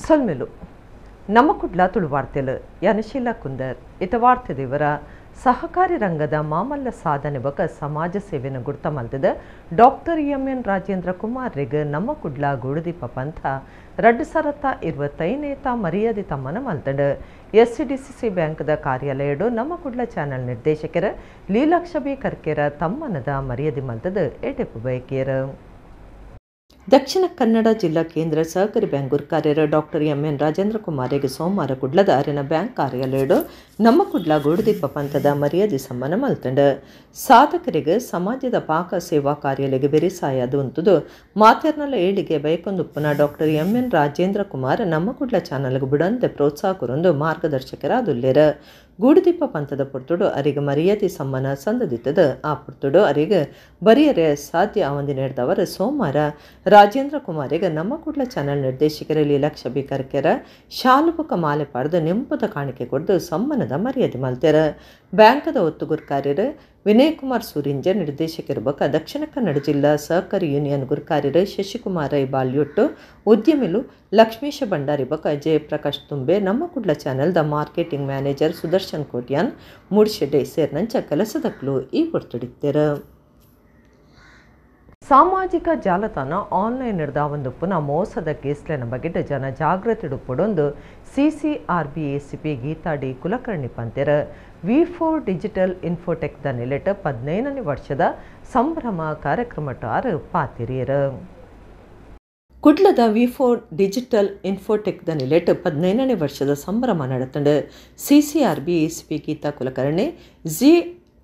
ಸೊಲ್ಮೆಲು ನಮ್ಮ ಕುಡ್ಲ ತುಳುವಾರ್ತೆಲು ಯನಶೀಲ ಕುಂದರ್ ಇತವಾರ್ತೆದಿವರ ಸಹಕಾರಿ ರಂಗದ ಮಾಮಲ್ಲ ಸಾಧನೆ ಬಕ ಸಮಾಜ ಸೇವೆನ ಗುರ್ತ ಮಲ್ತದ ಡಾಕ್ಟರ್ ಎಂ.ಎನ್. ರಾಜೇಂದ್ರ ಕುಮಾರ್ರಿಗೆ ನಮ್ಮ ಕುಡ್ಲ ಗೂಡುದೀಪ ಪಂಥ 2025 ಮರ್ಯಾದಿತ ಮನ ಮಲ್ತಡ ಎಸ್ಸಿಡಿಸಿಸಿ ಬ್ಯಾಂಕ್ದ ಕಾರ್ಯಾಲಯಡು ನಮ್ಮ ಕುಡ್ಲ ಚಾನೆಲ್ ನಿರ್ದೇಶಕರ ಲೀಲಾಕ್ಷಬಿ ಕರ್ಕೆರ ತಮ್ಮನದ ಮರ್ಯಾದೆ ಮಲ್ತದ ಎಟೆಪು ಬಯಕೇರ ದಕ್ಷಿಣ ಕನ್ನಡ ಜಿಲ್ಲಾ ಕೇಂದ್ರ ಸಹಕಾರಿ ಬ್ಯಾಂಕ್ ಗುರ್ಕಾರ್ಯರ ಡಾಕ್ಟರ್ ಎಂ.ಎನ್. ರಾಜೇಂದ್ರ ಕುಮಾರಿಗೆ ಸೋಮವಾರ ಕುಡ್ಲದ ಅರಿನ ಬ್ಯಾಂಕ್ ಕಾರ್ಯಾಲಯಡು ನಮ್ಮ ಕುಡ್ಲ ಗೂಡುದೀಪ ಪಂಥದ ಮರ್ಯಾದೆ ಸಮ್ಮಾನ ಮಲ್ತಂಡ ಸಾಧಕರಿಗೆ ಸಮಾಜದ ಪಾಕ ಸೇವಾ ಕಾರ್ಯಾಲಯಗೆ ಬೆರಿಸಾಯದು ಅಂತದು ಮಾತೆರ್ನಲ ಏಳಿಗೆ ಬೈಕೊಂದುಪ್ಪನ ಡಾಕ್ಟರ್ ಎಂ.ಎನ್. ರಾಜೇಂದ್ರ ಕುಮಾರ್ ನಮ್ಮ ಕುಡ್ಲ ಚಾನಲ್ಗೆ ಬಿಡಂತೆ ಪ್ರೋತ್ಸಾಹ ಕುರೊಂದು ಮಾರ್ಗದರ್ಶಕರಾದುಲ್ಲೇರ ಗೂಡುದೀಪ ಪಂಥದ ಪುರ್ತುಡು ಅರಿಗೆ ಮರ್ಯಾದೆ ಸಮ್ಮಾನ ಸಂದದಿತ್ತದ ಆ ಪುರ್ತುಡು ಅರಿಗೆ ಬರೆಯರೆ ಸಾಧ್ಯ ಅವಂದಿ ನಡೆದವರು ಸೋಮವಾರ ರಾಜೇಂದ್ರ ಕುಮಾರಿಗೆ ನಮ್ಮ ಕುಡ್ಲ ಚಾನೆಲ್ ನಿರ್ದೇಶಕರ ಲೀಲಾಕ್ಷಬಿ ಕರ್ಕೆರ ಶಾಲುಬಕ ಮಾಲೆ ಪಡೆದು ನೆಂಪದ ಕಾಣಿಕೆ ಕೊಡ್ದು ಸಮ್ಮಾನದ ಮರ್ಯಾದೆ ಮಲ್ತೆರ ಬ್ಯಾಂಕದ ಒತ್ತುಗುರ್ಕಾರ್ಯರು ವಿನಯ್ ಕುಮಾರ್ ಸೂರಿಂಜ ನಿರ್ದೇಶಕರು ಬಕ ದಕ್ಷಿಣ ಕನ್ನಡ ಜಿಲ್ಲಾ ಸಹಕಾರಿ ಯೂನಿಯನ್ ಗುರ್ಕಾರ್ಯರು ಶಶಿಕುಮಾರ ಬಾಲ್ಯೊಟ್ಟು ಉದ್ಯಮಿಲು ಲಕ್ಷ್ಮೀಶ ಭಂಡಾರಿ ಬಕ ಜಯಪ್ರಕಾಶ್ ತುಂಬೆ ನಮ್ಮ ಕುಡ್ಲ ಚಾನೆಲ್ದ ಮಾರ್ಕೆಟಿಂಗ್ ಮ್ಯಾನೇಜರ್ ಸುದರ್ಶನ್ ಕೋಟ್ಯಾನ್ ಮೂಡ್ಶೆಡ್ಡೆ ಸೇರ್ನಂಚ ಕೆಲಸದಕ್ಲು ಈ ಪೊರ್ತುಡಿತ್ತೇರ ಸಾಮಾಜಿಕ ಜಾಲತಾಣ ಆನ್ಲೈನ್ ಹಿಡ್ದಾವಂದುಪ್ಪುನ ಮೋಸದ ಕೇಸ್ಲೆನ ಬಗೆಟ್ ಜನ ಜಾಗೃತಿ ಡುಪ್ಪುಡೊಂದು CCRB ACP Geetha D Kulkarni ಪಂತೆರ V4 ಡಿಜಿಟಲ್ ಇನ್ಫೋಟೆಕ್ದ ನಿಲೆಟ್ 15ನೇ ವರ್ಷದ ಸಂಭ್ರಮ ಕಾರ್ಯಕ್ರಮಟಾರು ಪಾತಿರಿಯರ ಕುಡ್ಲದ V4 ಡಿಜಿಟಲ್ ಇನ್ಫೋಟೆಕ್ದ ನಿಲೆಟ್ 15ನೇ ವರ್ಷದ ಸಂಭ್ರಮ ನಡೆತಂಡ CCRB ACP Geetha Kulkarni Zee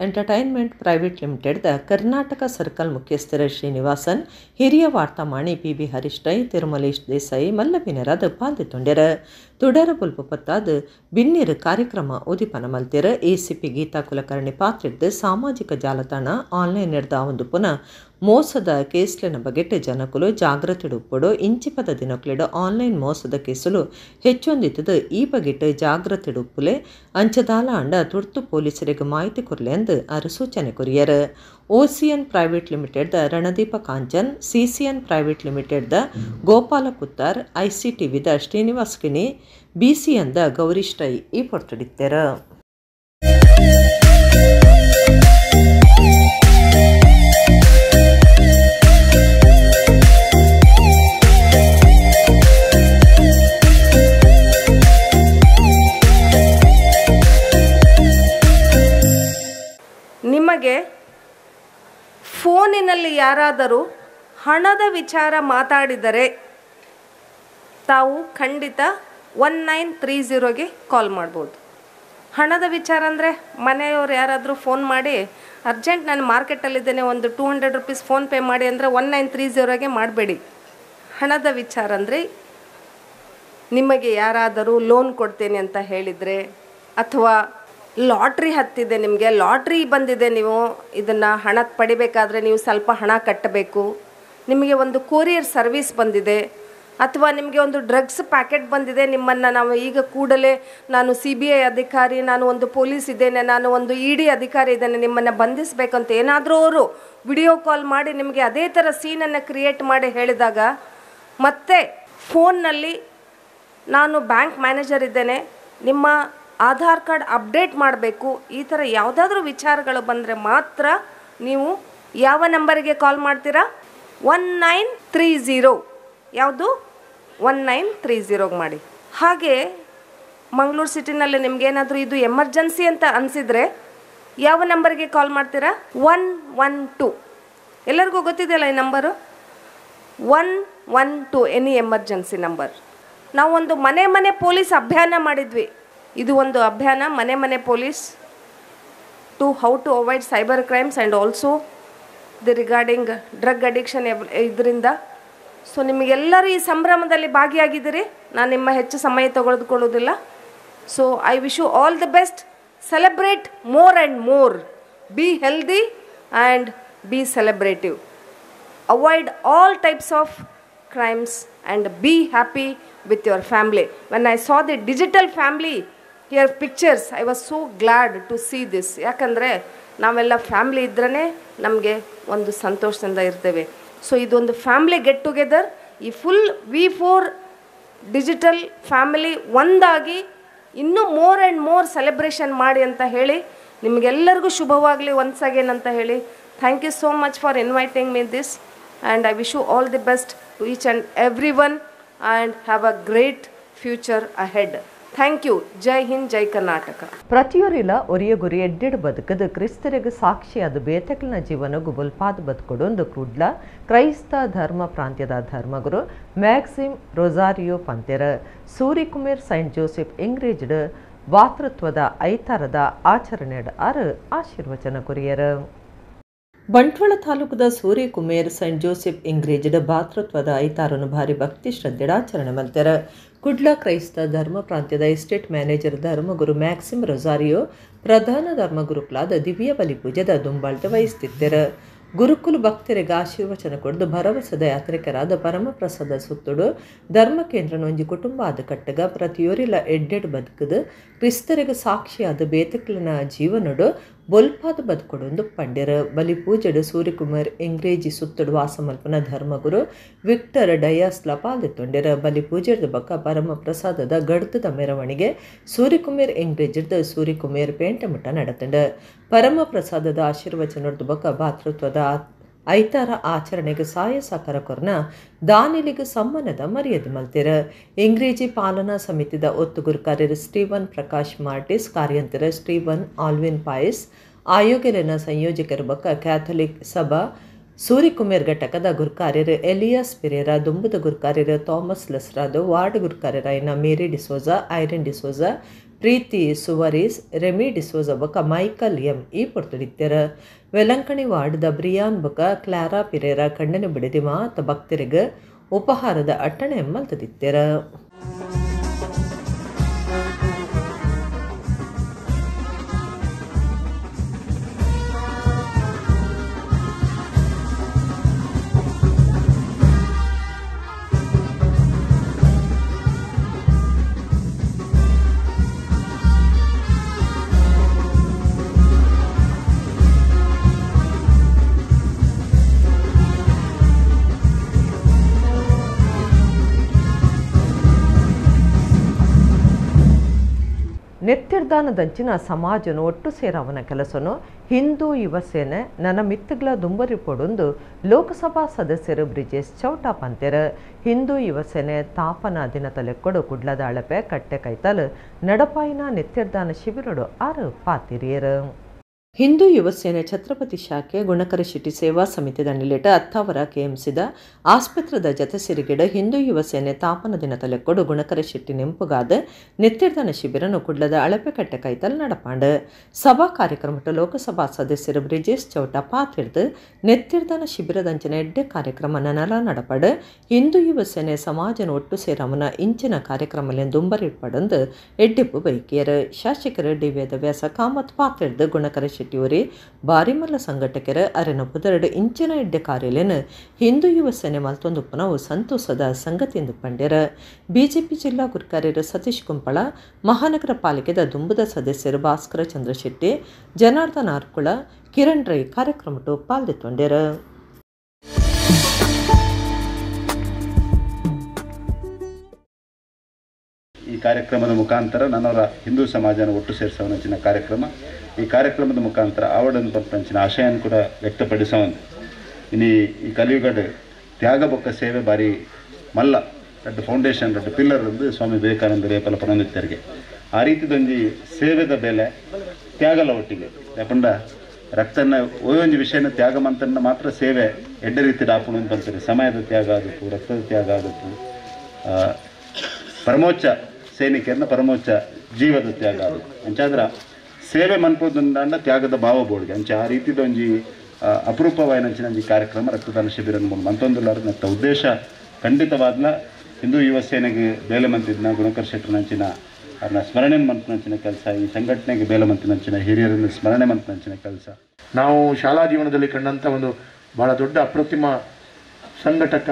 entertainment private ಲಿಮಿಟೆಡ್ದ ಕರ್ನಾಟಕ ಸರ್ಕಲ್ ಮುಖ್ಯಸ್ಥರ ಶ್ರೀನಿವಾಸನ್ ಹಿರಿಯ ವಾರ್ತಾಮಾಣಿ PB ಹರೀಶ್ ರೈ ತಿರುಮಲೇಶ್ ದೇಸಾಯಿ ಮಲ್ಲಬಿನರಾದ ಪಾಲ್ದೊಂಡ್ಯರ ತುಡರ ಬುಲ್ಪತ್ತಾದ ಬಿನ್ನಿರ ಕಾರ್ಯಕ್ರಮ ಉದಿಪನ ಮಲ್ತೆರ ACP ಗೀತಾ ಕುಲಕರ್ಣಿ ಪಾತ್ರಿಡ್ದು ಸಾಮಾಜಿಕ ಜಾಲತಾಣ ಆನ್ಲೈನ್ ನಡೆದ ಒಂದು ಪುನಃ ಮೋಸದ ಕೇಸ್ಲೆನ ಬಗೆಟ್ ಜನಕುಲು ಜಾಗೃತಿ ಡುಪ್ಪಡು ಇಂಚಿಪದ ದಿನಕ್ಲೆಡು ಆನ್ಲೈನ್ ಮೋಸದ ಕೇಸುಲು ಹೆಚ್ಚೊಂದಿತ್ತದು ಈ ಬಗೆಟ್ ಜಾಗೃತಿ ಡುಪ್ಪುಲೆ ಅಂಚದಾಲ ಅಂಡ ತುರ್ತು ಪೊಲೀಸರಿಗೆ ಮಾಹಿತಿ ಕೊರ್ಲೆ ಎಂದು ಅವರು ಸೂಚನೆ ಕೊರಿಯರು OCN ಪ್ರೈವೇಟ್ ಲಿಮಿಟೆಡ್ದ ರಣದೀಪ ಕಾಂಚನ್ CCN ಪ್ರೈವೇಟ್ ಲಿಮಿಟೆಡ್ದ ಗೋಪಾಲ ಕುತ್ತಾರ್ ICTVದ ಶ್ರೀನಿವಾಸ್ ಕಿಣಿ BCNದ ಗೌರೀಶ್ ರೈ ಈ ಪೊರ್ತುಡಿತ್ತೆರ ನಿಮಗೆ ಫೋನಿನಲ್ಲಿ ಯಾರಾದರೂ ಹಣದ ವಿಚಾರ ಮಾತಾಡಿದರೆ ತಾವು ಖಂಡಿತ 1930ಗೆ ಕಾಲ್ ಮಾಡ್ಬೋದು. ಹಣದ ವಿಚಾರ ಅಂದರೆ ಮನೆಯವರು ಯಾರಾದರೂ ಫೋನ್ ಮಾಡಿ ಅರ್ಜೆಂಟ್ ನಾನು ಮಾರ್ಕೆಟಲ್ಲಿದ್ದೇನೆ ಒಂದು 200 ರೂಪೀಸ್ ಫೋನ್ಪೇ ಮಾಡಿ ಅಂದರೆ 1930ಗೆ ಮಾಡಬೇಡಿ. ಹಣದ ವಿಚಾರ ಅಂದರೆ ನಿಮಗೆ ಯಾರಾದರೂ ಲೋನ್ ಕೊಡ್ತೇನೆ ಅಂತ ಹೇಳಿದರೆ ಅಥವಾ ಲಾಟ್ರಿ ಹತ್ತಿದೆ, ನಿಮಗೆ ಲಾಟ್ರಿ ಬಂದಿದೆ, ನೀವು ಇದನ್ನು ಹಣ ಪಡಿಬೇಕಾದ್ರೆ ನೀವು ಸ್ವಲ್ಪ ಹಣ ಕಟ್ಟಬೇಕು, ನಿಮಗೆ ಒಂದು ಕೊರಿಯರ್ ಸರ್ವಿಸ್ ಬಂದಿದೆ ಅಥವಾ ನಿಮಗೆ ಒಂದು ಡ್ರಗ್ಸ್ ಪ್ಯಾಕೆಟ್ ಬಂದಿದೆ, ನಿಮ್ಮನ್ನು ನಾವು ಈಗ ಕೂಡಲೇ ನಾನು CBI ಅಧಿಕಾರಿ, ನಾನು ಒಂದು ಪೊಲೀಸ್ ಇದ್ದೇನೆ, ನಾನು ಒಂದು ED ಅಧಿಕಾರಿ ಇದ್ದೇನೆ, ನಿಮ್ಮನ್ನು ಬಂಧಿಸಬೇಕಂತ ಏನಾದರೂ ಅವರು ವಿಡಿಯೋ ಕಾಲ್ ಮಾಡಿ ನಿಮಗೆ ಅದೇ ಥರ ಸೀನನ್ನು ಕ್ರಿಯೇಟ್ ಮಾಡಿ ಹೇಳಿದಾಗ, ಮತ್ತೆ ಫೋನ್ನಲ್ಲಿ ನಾನು ಬ್ಯಾಂಕ್ ಮ್ಯಾನೇಜರ್ ಇದ್ದೇನೆ, ನಿಮ್ಮ ಆಧಾರ್ ಕಾರ್ಡ್ ಅಪ್ಡೇಟ್ ಮಾಡಬೇಕು, ಈ ಥರ ಯಾವುದಾದ್ರೂ ವಿಚಾರಗಳು ಬಂದರೆ ಮಾತ್ರ ನೀವು ಯಾವ ನಂಬರಿಗೆ ಕಾಲ್ ಮಾಡ್ತೀರಾ? 1930. ಯಾವುದು? 1930ಗೆ ಮಾಡಿ. ಹಾಗೆ ಮಂಗಳೂರು ಸಿಟಿನಲ್ಲಿ ನಿಮಗೇನಾದರೂ ಇದು ಎಮರ್ಜೆನ್ಸಿ ಅಂತ ಅನಿಸಿದರೆ ಯಾವ ನಂಬರಿಗೆ ಕಾಲ್ ಮಾಡ್ತೀರಾ? 112. ಎಲ್ಲರಿಗೂ ಗೊತ್ತಿದೆಯಲ್ಲ ಈ ನಂಬರು 112, ಎನಿ ಎಮರ್ಜೆನ್ಸಿ ನಂಬರ್. ನಾವು ಒಂದು ಮನೆ ಪೊಲೀಸ್ ಅಭಿಯಾನ ಮಾಡಿದ್ವಿ. ಇದು ಒಂದು ಅಭಿಯಾನ, ಮನೆ police to how to avoid cyber crimes and also regarding drug addiction ಇದರಿಂದ. ಸೊ ನಿಮಗೆಲ್ಲರೂ ಈ ಸಂಭ್ರಮದಲ್ಲಿ ಭಾಗಿಯಾಗಿದ್ದೀರಿ. ನಾನು ನಿಮ್ಮ ಹೆಚ್ಚು ಸಮಯ ತೆಗೆದುಕೊಳ್ಳೋದಿಲ್ಲ. So I wish you all the best. Celebrate more and more. Be healthy and be celebrative. Avoid all types of crimes and be happy with your family. When I saw the digital family here pictures, I was so glad to see this. ಯಾಕಂದರೆ ನಾವೆಲ್ಲ family ಇದ್ರೇ ನಮಗೆ ಒಂದು ಸಂತೋಷದಿಂದ ಇರ್ತೇವೆ. So ಇದೊಂದು family get together. ಈ full V4 digital family ಒಂದಾಗಿ ಇನ್ನೂ ಮೋರ್ ಆ್ಯಂಡ್ ಮೋರ್ ಸೆಲೆಬ್ರೇಷನ್ ಮಾಡಿ ಅಂತ ಹೇಳಿ ನಿಮಗೆಲ್ಲರಿಗೂ ಶುಭವಾಗಲಿ ಒನ್ಸ್ ಅಗೇನ್ ಅಂತ ಹೇಳಿ thank you so much for inviting me this and I wish you all the best to each and every one and have a great future ahead. Thank you. ಜೈ ಹಿಂದ್, ಜೈ ಕರ್ನಾಟಕ. ಪ್ರತಿಯೊರಿಲ ಒರಿಯಗುರಿ ಎಡ್ಡೆಡು ಬದುಕದು ಕ್ರಿಸ್ತರಿಗೆ ಸಾಕ್ಷಿಯಾದ ಬೇತಕಲಿನ ಜೀವನಗೂ ಬುಲ್ಪಾದ ಬದುಕೊಡೊಂದು ಕುಡ್ಲ ಕ್ರೈಸ್ತ ಧರ್ಮ ಪ್ರಾಂತ್ಯದ ಧರ್ಮಗುರು ಮ್ಯಾಕ್ಸಿಮ್ ರೊಜಾರಿಯೋ ಪಂತೆರ ಸೂರಿಕುಮೇರ್ ಸೈಂಟ್ ಜೋಸೆಫ್ ಇಂಗ್ರೇಜ್ಡ್ ವಾತೃತ್ವದ ಐತಾರದ ಆಚರಣೆಡ ಆಶೀರ್ವಚನ ಕೊರಿಯರ. ಬಂಟ್ವಾಳ ತಾಲೂಕದ ಸೂರಿಕುಮೇರ್ ಸೈಂಟ್ ಜೋಸೆಫ್ ಇಂಗ್ರೇಜ್ಡ್ ಭಾತೃತ್ವದ ಐತಾರನ್ನು ಭಾರಿ ಭಕ್ತಿ ಶ್ರದ್ಧೆಡ ಆಚರಣೆ ಮಾಡ್ತಾರೆ. ಕುಡ್ಲ ಕ್ರೈಸ್ತ ಧರ್ಮ ಪ್ರಾಂತ್ಯದ ಎಸ್ಟೇಟ್ ಮ್ಯಾನೇಜರ್ ಧರ್ಮಗುರು ಮ್ಯಾಕ್ಸಿಮ್ ರೊಜಾರಿಯೋ ಪ್ರಧಾನ ಧರ್ಮಗುರುಕುಲಾದ ದಿವ್ಯ ಬಲಿ ಪೂಜೆದ ದುಂಬಾಳ್ತೆ ವಹಿಸ್ತಿದ್ದಾರೆ. ಗುರುಕುಲ ಭಕ್ತರಿಗೆ ಆಶೀರ್ವಚನ ಕೊಡ್ದು ಭರವಸದ ಯಾತ್ರಿಕರಾದ ಪರಮಪ್ರಸಾದ ಸುತ್ತುಡು ಧರ್ಮ ಕೇಂದ್ರನ ಒಂಜಿ ಕುಟುಂಬ ಆದ ಕಟ್ಟಗ ಪ್ರತಿಯೊರಿಲ ಎಡ್ಡೆಡು ಬದುಕದು ಕ್ರಿಸ್ತರಿಗೆ ಸಾಕ್ಷಿಯಾದ ಬೇತಕಲಿನ ಜೀವನಡು ಬೊಲ್ಪಾದ ಬದುಕೊಡೊಂದು ಪಂಡ್ಯರ. ಬಲಿ ಪೂಜೆಡು ಸೂರ್ಯಕುಮಾರ್ ಇಂಗ್ರೇಜಿ ಸುತ್ತಡು ವಾಸಮಲ್ಪನ ಧರ್ಮಗುರು ವಿಕ್ಟರ್ ಡಯಾಸ್ಲ ಪಾಲ್ದೊಂಡ್ಯರ. ಬಲಿ ಪೂಜೆದ ಬಕ್ಕ ಪರಮ ಪ್ರಸಾದದ ಗಡ್ತದ ಮೆರವಣಿಗೆ ಸೂರ್ಯಕುಮಾರ್ ಇಂಗ್ರೇಜ್ದ ಸೂರ್ಯಕುಮಾರ್ ಪೇಂಟಮಠ ನಡತಂಡ. ಪರಮ ಪ್ರಸಾದದ ಆಶೀರ್ವಚನದ ಬಕ್ಕ ಭಾತೃತ್ವದ ಐತಾರ ಆಚರಣೆಗೆ ಸಹಾಯ ಸಹಕಾರ ಕೊರ್ನ ದಾನಿಲಿಗೆ ಸಮ್ಮಾನದ ಮರ್ಯಾದೆ ಮಲ್ತಿರ. ಇಂಗ್ರೇಜಿ ಪಾಲನಾ ಸಮಿತಿದ ಒತ್ತುಗುರು ಕಾರ್ಯರು Steven Prakash ಮಾರ್ಟಿಸ್, ಕಾರ್ಯಂತರ Steven Alvin Pais, ಆಯೋಗಲಿನ ಸಂಯೋಜಕರ ಬಕ್ಕ ಕ್ಯಾಥಲಿಕ್ ಸಭಾ ಸೂರಿಕುಮೇರ್ ಘಟಕದ ಗುರುಕಾರ್ಯರು ಎಲಿಯಾಸ್ ಪಿರೇರಾ, ದುಂಬುದ ಗುರುಕಾರ್ಯರು ಥಾಮಸ್ ಲಸ್ರಾದು, ವಾರ್ಡ್ ಗುರುಕಾರ್ಯರಾಯಿನ ಮೇರಿ ಡಿಸೋಜಾ, ಐರನ್ ಡಿಸೋಜಾ, ಪ್ರೀತಿ ಸುವರೀಸ್, ರೆಮಿ ಡಿಸೋಜಾ ಬೊಕ ಮೈಕಲ್ ಎಂ ಈ ಪೊರ್ತುಡಿತ್ತರ. ವೆಲಂಕಣಿ ವಾರ್ಡ್ದ ಬ್ರಿಯಾನ್ ಬೊಕ ಕ್ಲಾರಾ ಪಿರೇರಾ ಕಣ್ಣನೆ ಬಿಡದಿ ಮಾತ ಭಕ್ತರಿಗೆ ಉಪಹಾರದ ಅಟ್ಟಣೆ ಮಲ್ತದಿತ್ತರ. ನೆತ್ತಿರ್ದಾನದಂಚಿನ ಸಮಾಜನು ಒಟ್ಟು ಸೇರವನ ಕೆಲಸನು ಹಿಂದೂ ಯುವ ಸೇನೆ ನನ್ನ ಮಿತ್ತಗಳ ದುಂಬರಿ ಪೊಡೊಂದು ಲೋಕಸಭಾ ಸದಸ್ಯರು ಬ್ರಿಜೇಶ್ ಚೌಟಾ ಪಂತೆರ. ಹಿಂದೂ ಯುವ ಸೇನೆ ತಾಪನ ದಿನ ತಲೆಕೊಡು ಕುಡ್ಲದ ಅಳಪೆ ಕಟ್ಟೆ ಕೈತಲು ನಡಪಾಯಿನ ನೆತ್ತಿರ್ದಾನ ಶಿಬಿರಡು ಪಾತಿರಿಯರು. ಹಿಂದೂ ಯುವ ಸೇನೆ ಛತ್ರಪತಿ ಶಾಖೆ ಗುಣಕರ ಶಿಟಿ ಸೇವಾ ಸಮಿತಿ ದಂಡಿಲೇಟ ಅತ್ತಾವರ ಕೆಎಂಸಿದ ಆಸ್ಪತ್ರೆದ ಜತೆ ಸಿರಿಗಿಡ ಹಿಂದೂ ಯುವ ಸೇನೆ ತಾಪನ ದಿನ ತಲೆಕೊಡು ಗುಣಕರ ಶಿಟ್ಟಿ ನೆಂಪುಗಾದ ನೆತ್ತಿರ್ದಾನ ಶಿಬಿರನು ಕುಡ್ಲದ ಅಳಪೆ ಕಟ್ಟೆ ಕೈತಲ್ ನಡಪಾಂಡ. ಸಭಾ ಕಾರ್ಯಕ್ರಮದ ಲೋಕಸಭಾ ಸದಸ್ಯರು ಬ್ರಿಜೇಶ್ ಚೌಟಾ ಪಾತಿರ್ದು ನೆತ್ತಿರ್ದಾನ ಶಿಬಿರದಂಚಿನ ಎಡ್ಡೆ ಕಾರ್ಯಕ್ರಮ ನನಲ ನಡಪಡ. ಹಿಂದೂ ಯುವ ಸೇನೆ ಸಮಾಜನ ಒಟ್ಟು ಸೇರಮನ ಇಂಚಿನ ಕಾರ್ಯಕ್ರಮಲೆಂದು ದುಂಬರಿಟ್ಪಡಂದು ಎಡ್ಡೆಪ್ಪು ಬೈಕಿಯರು. ಶಾಸಕರು ಡಿ ವೇದವ್ಯಾಸ ಕಾಮತ್ ಪಾತಿರ್ದು ಗುಣಕರ ಶೆಟ್ಟಿಯವರೇ ಬಾರಿಮಲ್ಲ ಸಂಘಟಕರ ಅರೆನ ಪುದರಡು ಇಂಚಿನ ಎಡ್ಡೆ ಕಾರ್ಯಾಲಯನ ಹಿಂದೂ ಯುವ ಸೇನೆ ಮಲ್ತೊಂದು ಪುನವು ಸಂತೋಷದ ಸಂಗತಿಯೆಂದು ಪಂಡ್ಯರ. ಬಿಜೆಪಿ ಜಿಲ್ಲಾ ಗುರುಕಾರ್ಯರು ಸತೀಶ್ ಕುಂಪಳ, ಮಹಾನಗರ ಪಾಲಿಕೆದ ದುಂಬುದ ಸದಸ್ಯರು ಭಾಸ್ಕರ ಚಂದ್ರ ಶೆಟ್ಟಿ, ಜನಾರ್ದನ ಆರ್ಕುಳ, ಕಿರಣ್ ರೈ ಕಾರ್ಯಕ್ರಮಟು ಪಾಲ್ದೊಂಡ್ಯರ. ಈ ಕಾರ್ಯಕ್ರಮದ ಮುಖಾಂತರ ನನ್ನವರ ಹಿಂದೂ ಸಮಾಜನ ಒಟ್ಟು ಸೇರಿಸೋನಂಚಿನ ಕಾರ್ಯಕ್ರಮ. ಈ ಕಾರ್ಯಕ್ರಮದ ಮುಖಾಂತರ ಆವಡನ್ನು ಪಂಪಂಚಿನ ಆಶಯವನ್ನು ಕೂಡ ವ್ಯಕ್ತಪಡಿಸೋದು. ಇನ್ನು ಈ ಕಲಿಯುಗದ ತ್ಯಾಗ ಬೊಕ್ಕ ಸೇವೆ ಬಾರಿ ಮಲ್ಲ ರಡ್ಡು ಫೌಂಡೇಶನ್ ರಡ್ಡು ಪಿಲ್ಲರ್ ಒಂದು ಸ್ವಾಮಿ ವಿವೇಕಾನಂದ ರೇಪಲ ಪರನಿತ್ಯರಿಗೆ ಆ ರೀತಿದೊಂದು ಸೇವೆದ ಬೆಲೆ ತ್ಯಾಗಲ ಒಟ್ಟಿಗೆ ಯಾಕಂಡ ರಕ್ತನ ಒಂಜಿ ವಿಷಯನ ತ್ಯಾಗ ಮಂತನ್ನ ಮಾತ್ರ ಸೇವೆ ಎಡ್ಡೆ ರೀತಿ ಆಪುಣು ಅಂತ ಅಂತಾರೆ. ಸಮಯದ ತ್ಯಾಗ ಆದತ್ತು, ರಕ್ತದ ತ್ಯಾಗ ಆದತ್ತು, ಪರಮೋಚ್ಚ ಸೈನಿಕರನ್ನ ಪರಮೋಚ್ಚ ಜೀವದ ತ್ಯಾಗ ಆದತ್ತು ಅಂಚಾದ್ರ ಸೇವೆ ಮನ್ಪೋದಂಡ ತ್ಯಾಗದ ಭಾವ ಬೋಡ್ಗೆ ಅಂಚೆ ಆ ರೀತಿದ ಒಂಜಿ ಅಪರೂಪವಾಯಿನಂಚಿನ ಒಂಜಿ ಕಾರ್ಯಕ್ರಮ ರಕ್ತದಾನ ಶಿಬಿರ ಮಂತೊಂದುಲ್ಲಾರ ನತ್ತ ಉದ್ದೇಶ ಖಂಡಿತವಾದ್ಲ ಹಿಂದೂ ಯುವ ಸೇನೆಗೆ ಬೇಲೆ ಮಂತಿದ್ನ ಗುಣಕರ್ ಶೆಟ್ಟರ್ನಂಚಿನ ಅವ್ರನ್ನ ಸ್ಮರಣೆ ಮಂತ್ನಂಚಿನ ಕೆಲಸ, ಈ ಸಂಘಟನೆಗೆ ಬೇಲೆ ಮಂತಿನಂಚಿನ ಹಿರಿಯರನ್ನು ಸ್ಮರಣೆ ಮಂತ್ನಂಚಿನ ಕೆಲಸ. ನಾವು ಶಾಲಾ ಜೀವನದಲ್ಲಿ ಕಂಡಂಥ ಒಂದು ಭಾಳ ದೊಡ್ಡ ಅಪ್ರತಿಮ ಸಂಘಟಕ,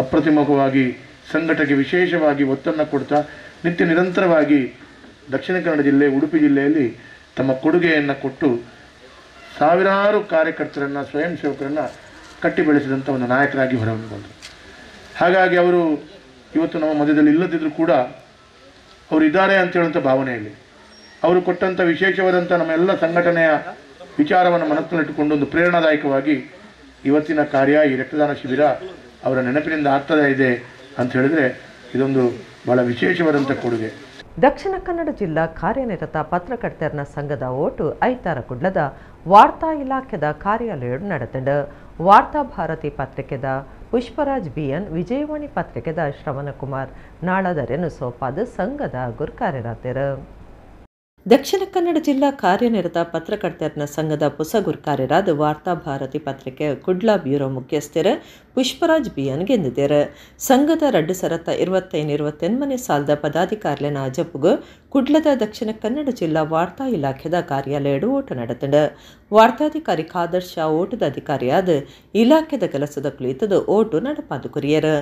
ಅಪ್ರತಿಮವಾಗಿ ಸಂಘಟನೆಗೆ ವಿಶೇಷವಾಗಿ ಒತ್ತನ್ನು ಕೊಡ್ತಾ ನಿತ್ಯ ನಿರಂತರವಾಗಿ ದಕ್ಷಿಣ ಕನ್ನಡ ಜಿಲ್ಲೆ, ಉಡುಪಿ ಜಿಲ್ಲೆಯಲ್ಲಿ ತಮ್ಮ ಕೊಡುಗೆಯನ್ನು ಕೊಟ್ಟು ಸಾವಿರಾರು ಕಾರ್ಯಕರ್ತರನ್ನು, ಸ್ವಯಂ ಸೇವಕರನ್ನು ಕಟ್ಟಿ ಬೆಳೆಸಿದಂಥ ಒಂದು ನಾಯಕರಾಗಿ ಹೊರಹೊಮ್ಮಿಕೊಂಡರು. ಹಾಗಾಗಿ ಅವರು ಇವತ್ತು ನಮ್ಮ ಮಧ್ಯದಲ್ಲಿ ಇಲ್ಲದಿದ್ದರೂ ಕೂಡ ಅವರು ಇದ್ದಾರೆ ಅಂತ ಹೇಳುವಂಥ ಭಾವನೆಯಲ್ಲಿ ಅವರು ಕೊಟ್ಟಂಥ ವಿಶೇಷವಾದಂಥ ನಮ್ಮೆಲ್ಲ ಸಂಘಟನೆಯ ವಿಚಾರವನ್ನು ಮನಸ್ಸಿನಲ್ಲಿಟ್ಟುಕೊಂಡು ಒಂದು ಪ್ರೇರಣಾದಾಯಕವಾಗಿ ಇವತ್ತಿನ ಕಾರ್ಯ, ಈ ರಕ್ತದಾನ ಶಿಬಿರ ಅವರ ನೆನಪಿನಿಂದ ಆಗ್ತದೆ ಇದೆ ಅಂತ ಹೇಳಿದರೆ ಇದೊಂದು ಭಾಳ ವಿಶೇಷವಾದಂಥ ಕೊಡುಗೆ. ದಕ್ಷಿಣ ಕನ್ನಡ ಜಿಲ್ಲಾ ಕಾರ್ಯನಿರತ ಪತ್ರಕರ್ತರ ಸಂಘದ ಓಟು ಐತಾರ ಕುಡ್ಲದ ವಾರ್ತಾ ಇಲಾಖೆದ ಕಾರ್ಯಾಲಯ ನಡೆತಂಡು ವಾರ್ತಾ ಭಾರತಿ ಪತ್ರಿಕೆದ ಪುಷ್ಪರಾಜ್ ಬಿಎನ್, ವಿಜಯವಾಣಿ ಪತ್ರಿಕೆದ ಶ್ರವಣಕುಮಾರ್ ನಾಳದರೆನು ಸೋಪಾದ ಸಂಘದ ಗುರ್ಕಾರ್ಯರಾತೆರು. ದಕ್ಷಿಣ ಕನ್ನಡ ಜಿಲ್ಲಾ ಕಾರ್ಯನಿರತ ಪತ್ರಕರ್ತರ ಸಂಘದ ಹೊಸ ಗುರ್ಕಾರ್ಯರಾದ ವಾರ್ತಾ ಭಾರತಿ ಪತ್ರಿಕೆ ಕುಡ್ಲಾ ಬ್ಯೂರೋ ಮುಖ್ಯಸ್ಥರು ಪುಷ್ಪರಾಜ್ ಬಿಎನ್ ಗೆದ್ದಿದ್ದಾರೆ. ಸಂಘದ 2025-28 ಸಾಲದ ಪದಾಧಿಕಾರಿನ ಅಜಪ್ಪುಗು ಕುಡ್ಲದ ದಕ್ಷಿಣ ಕನ್ನಡ ಜಿಲ್ಲಾ ವಾರ್ತಾ ಇಲಾಖೆದ ಕಾರ್ಯಾಲಯ ಓಟು ನಡೆತಂಡು ವಾರ್ತಾಧಿಕಾರಿ ಖಾದರ್ ಶಾ ಓಟದ ಅಧಿಕಾರಿಯಾದ ಇಲಾಖೆದ ಕೆಲಸದ ಕುಳಿತದು ಓಟು ನಡಪಾದು ಕುರಿಯರು.